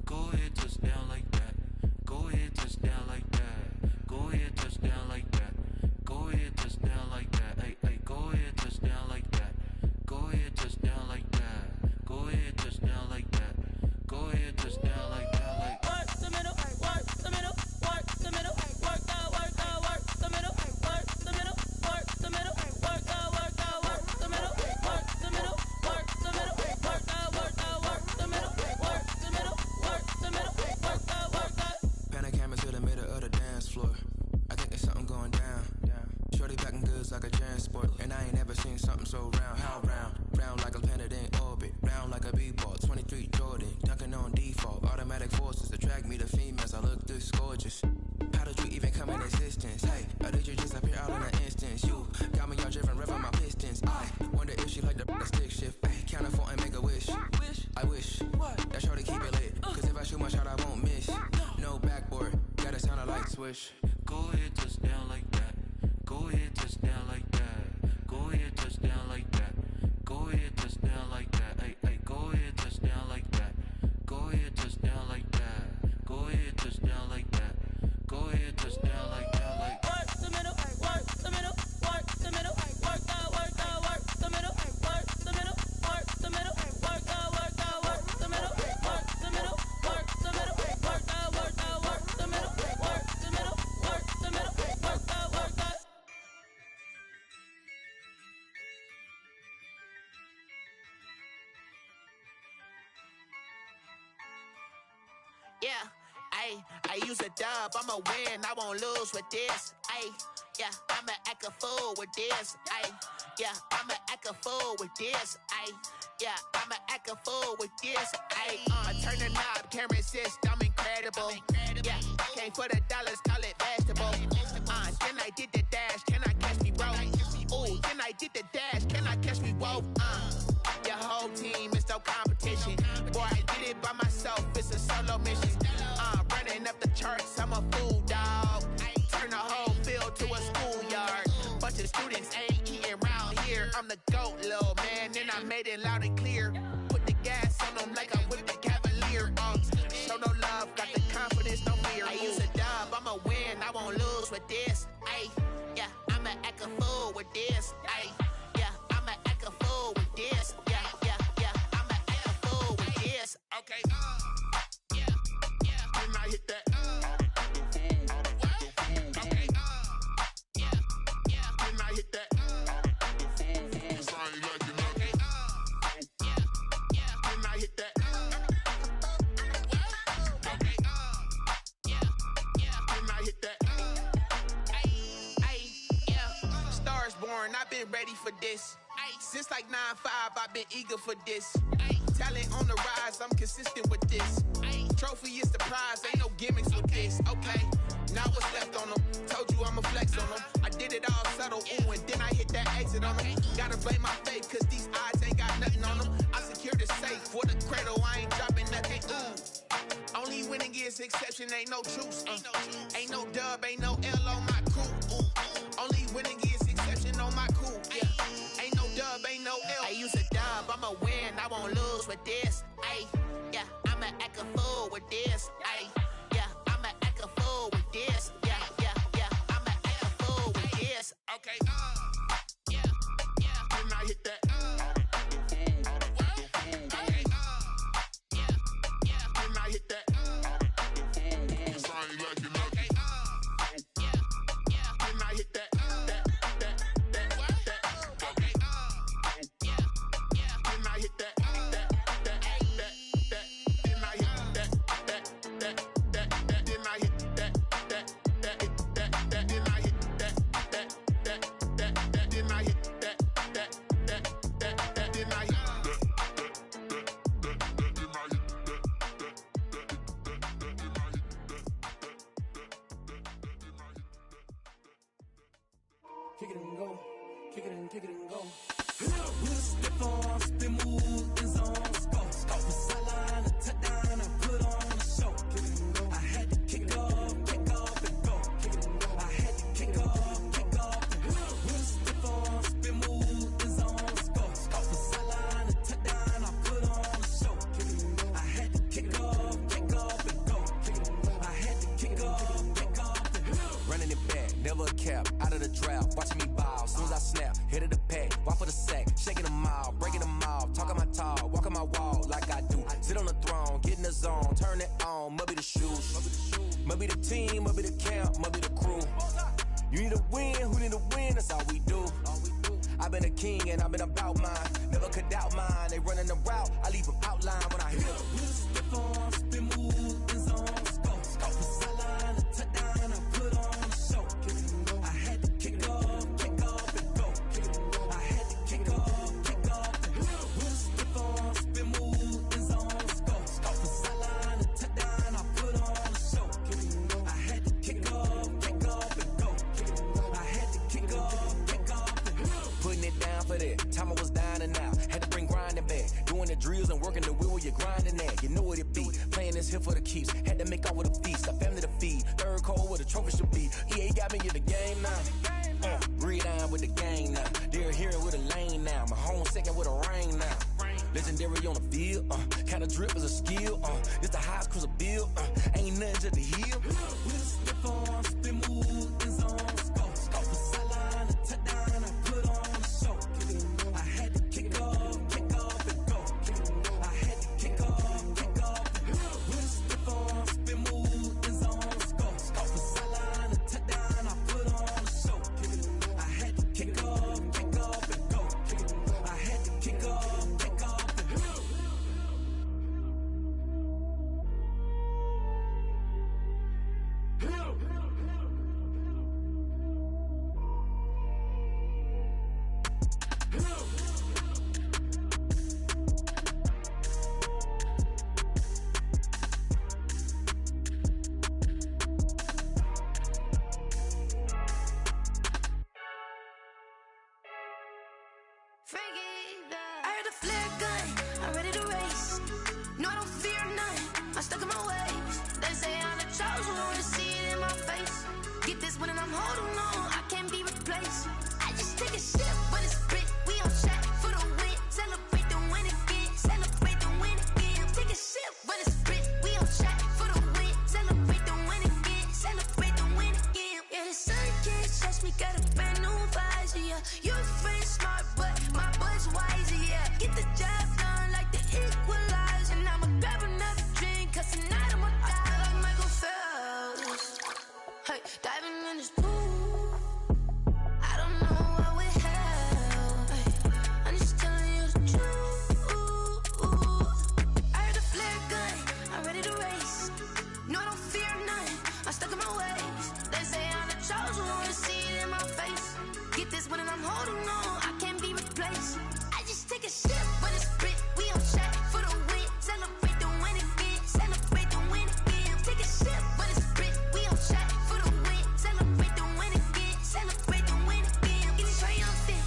Go ahead, touchdown like that. Go ahead, touchdown like that. Go ahead, touchdown like that. Go ahead, touchdown like that. Hey, hey, go ahead, touchdown like that. Go ahead, touchdown like that. Go ahead, touchdown like that. Go ahead, touchdown like that. Like work the middle, work the middle, work the middle, work the middle, work the middle, work the middle, work the middle, work the middle, work the middle, work the middle, work the middle, work the middle, work the middle, work the middle, work the middle, work the. Yeah, I use a dub, I'ma win, I won't lose with this. Yeah, I'ma act a fool with this. Yeah, I'ma act a fool with this. Yeah, I'ma act a fool with this. I turn the knob, can't resist, I'm incredible. Yeah, came for the dollars, call it vegetable. Then I did the dash, can I catch me, bro? Ooh, then I did the dash, can I catch me, whoa? Your whole team is no competition. Boy, I did it by myself, it's a solo mission. Running up the charts, I'm a fool, dog. Turn the whole field to a schoolyard. Bunch of students ain't eating round here. I'm the GOAT, little man, and I made it loud and clear. Put the gas on them like I whipped the Cavalier. Show no love, got the confidence, no fear. I use a dub, I'ma win, I won't lose with this. Yeah, I'ma act a fool with this. Yeah, I'ma act a fool with this. Yeah, I'ma act a fool with this. Okay, yeah, then I hit that. I've been ready for this. Since like 9-5, I've been eager for this. Talent on the rise, I'm consistent with this. Trophy is the prize, ain't no gimmicks with this. Okay, now what's left on them? Told you I'ma flex on them. I did it all subtle, ooh, and then I hit that exit on them. Gotta blame my faith, cause these odds ain't got nothing on them. I secured the safe for the cradle, I ain't dropping nothing, ooh. Only winning is exception, ain't no truce. Ain't no dub, ain't no L on my crew. Only winning is exception on my crew. Yeah. Ain't no dub, ain't no L. I use a dub, Okay, yeah, yeah. Then I hit that. Okay, yeah, yeah. Then I hit that. Kick it and go, kick it and go. With a stiff arm, spin move, in zone, scope. Off the sideline, a touchdown, I put on a show. Kick it and go. I had to kick off and go. Kick it and go. I had to kick off and go. With a stiff arm, spin move, in zone, scope. Off the sideline, a touchdown, I put on a show. Kick it and go. I had to kick off and go. Kick it and go. I had to kick off and go. Running it back, never a cap, out of the draft, watching me ball. Soon as I snap, hit of the pack, walk for the sack, shaking them all, breaking them all, talking my talk, walking my wall like I do. Sit on the throne, get in the zone, turn it on, must be the shoes, must be the team, must be the camp, must be the crew. You need a win, who need a win, that's all we do. I've been a king and I've been about mine, never could doubt mine. They running the route, I leave them outline when I hit them. With a stiff arm, spin move, in zone, scope. Off the sideline, a touchdown, I put on a show. I had to kick off and go. I had to kick off and go. With a stiff arm, spin move, in zone, scope. Off the sideline, a touchdown, I put on a show. I had to kick off and go. I had to kick off and go. Putting it down for that, time I was down and out. Had to bring grinding back, doing the drills and working the wheel where you're grinding at. You know what it be, playing this here for the keeps. Had to make off with a feast, a family to feed. Third cold where the trophy should be. EA got me in the game now. Breathe down with the gang now. They're here with a lane now. My home second with a rain now. Legendary on the field, kinda drip is a skill. It's the highest cruiser bill, ain't nothing to the hill. With a stiff arm, spin move, in zone, scope. Off the sideline, a touchdown, I put on a show. I had to kick off and go. I had to kick off and go. With a stiff arm, spin move, in zone, scope. Off the sideline, a touchdown, I put on a show. I had to kick off and go. I had to kick off and go. I heard a flare gun, I'm ready to race. No, I don't fear none, I'm stuck in my ways. They say I'm the chosen one, to see it in my face. Get this one and I'm holding on, I can't be replaced. I just take a sip when it's spit, we on shot for the win. Celebrate the win again, celebrate the win again. Take a sip when it's spit, we on shot for the win. Celebrate the win again, celebrate the win again. Yeah, the sun can't touch me, got a brand new visor, yeah. You're friend smart, but my boy's wiser, yeah. Get the job done like the equalizer. And I'ma grab another drink, cause tonight I'ma die like Michael Phelps. Hey, diving in this pool, I don't know what we have. Hey, I'm just telling you the truth. I heard a flare gun, I'm ready to race. No, I don't fear none, I'm stuck in my ways. They say I'm the chosen one, to see it in my face. Get this one and I'm holding on, I can't be replaced. I just take a sip when it's spit, we on shot for the win. Celebrate the win again, celebrate the win again. Take a sip when it's spit, we on shot for the win. Celebrate the win again, celebrate the win again. Get it triumphant,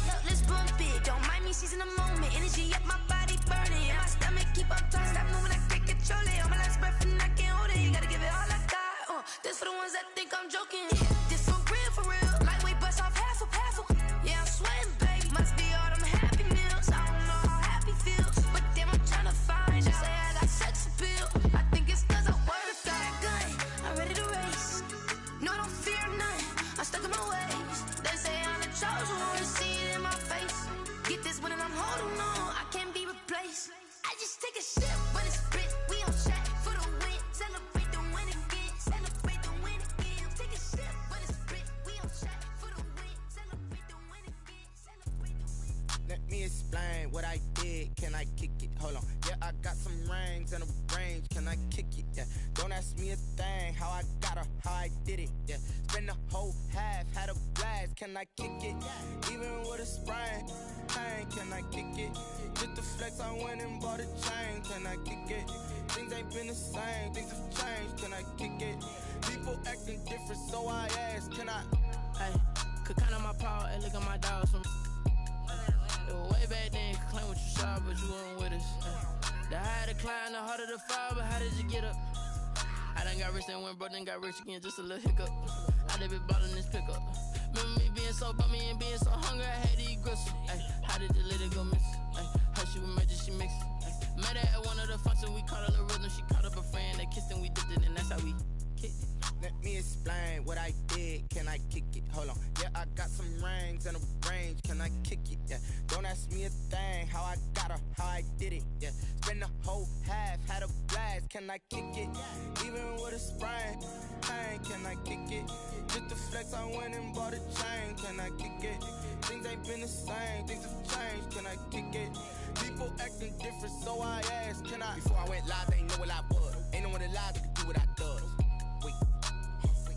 up, let's bump it. Don't mind me seizing the moment, energy up my body burning. And my stomach keep up tight, stop moving, I can't control it. On my last breath and I can't hold it, you gotta give it all I got. This for the ones that think I'm joking. This for real, lightweight bust off half a. Yeah, I'm sweating, baby. Must be all them happy meals. I don't know how happy feels, but damn, I'm tryna find out. Say I got sex appeal. I think it's cause I wear a fat gun. I'm ready to race. No, I don't fear none. I'm stuck in my ways. They say I'm Get this one and I'm holding on. I can't be replaced. I just take a sip when it's split. We on shot for the win. Celebrate the win again. Celebrate the win again. Take a sip when it's split. We on shot for the win. Celebrate the win again. Celebrate the win. Let me explain what I did. Can I kick it? Hold on. Yeah, I got some rings and a range. Can I kick it? Yeah. Don't ask me a thing. How I got her, how I did it. Yeah. Spend the whole half, had a blast. Can I kick it? Even with a sprain. Hey, can I kick it? Just the flex, I went and bought a chain. Can I kick it? Things ain't been the same. Things have changed. Can I kick it? People acting different, so I ask. Can I? Hey, could count on my power and look at my dogs from. It was way back then, could claim what you saw, but you weren't with us. The higher the climb, the harder the fall, but how did you get up? I done got rich and went broke, then got rich again, just a little hiccup. I done been bought in this pickup. Remember me being so bummy and being so hungry, I had to eat gristle. Ay, how did the lady go miss? Ay, her she was major, she mixed. Ay, met her at one of the functions, we caught a little rhythm, she caught up a friend, they kissed and we dipped it, and that's how we kicked it. Let me explain what I did. Can I kick it? Hold on. Yeah, I got some rings and a range. Can I kick it? Yeah. Don't ask me a thing. How I got her, how I did it. Yeah. Spend the whole half, had a blast. Can I kick it? Even with a sprain. Hey, can I kick it? Just the flex, I went and bought a chain. Can I kick it? Things ain't been the same. Things have changed. Can I kick it? People acting different, so I ask. Can I? Before I went live, they ain't know what I was. Ain't no one alive that could do what I does.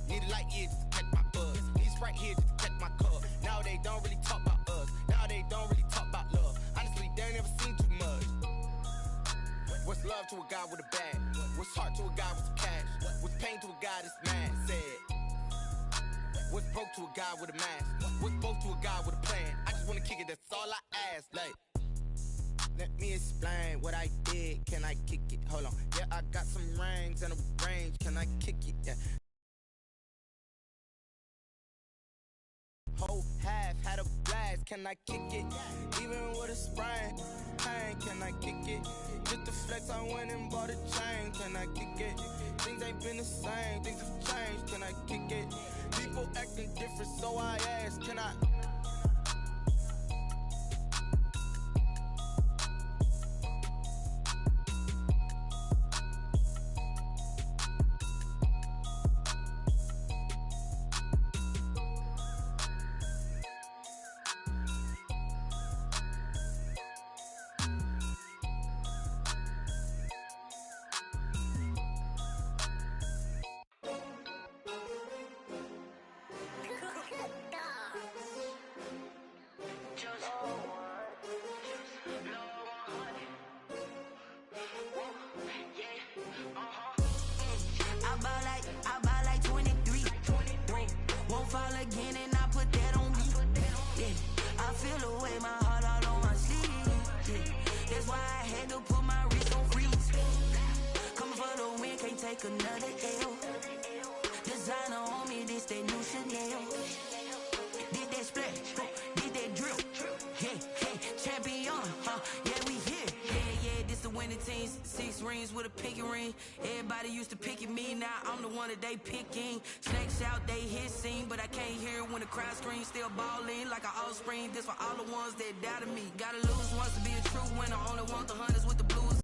Need a light year just to catch my buzz. Need Sprite here just to catch my cup. Now they don't really talk about us. Now they don't really talk about love. Honestly, they ain't never seen too much. What's love to a guy with a bag? What's heart to a guy with some cash? What's pain to a guy that's mad? Said. What's broke to a guy with a mask? What's both to a guy with a plan? I just wanna kick it, that's all I ask. Like, let me explain what I did. Can I kick it? Hold on. Yeah, I got some rings and a range. Can I kick it? Yeah. Whole half, had a blast. Can I kick it? Even with a sprain. Hey, can I kick it? Just the flex, I went and bought a chain. Can I kick it? Things ain't been the same. Things have changed. Can I kick it? People acting different, so I ask. Can I? I ball like 23. Won't fall again and I put that on me. Yeah, I feel the way, my heart all on my sleeve. Yeah, that's why I had to put my wrist on freeze. Coming for the win, can't take another L. Designer on me, this that new Chanel. Did that splash, did that drip. Yeah, champion, yeah, we here. Yeah, this the winning team. 6 rings with a pinky ring. Everybody used to picking me, now I'm the one that they picking. Snakes out, they hissing, but I can't hear when the crowd screams. Still balling like an offspring. This for all the ones that doubted me. Gotta lose once to be a true winner. Only want the hunters with the blues.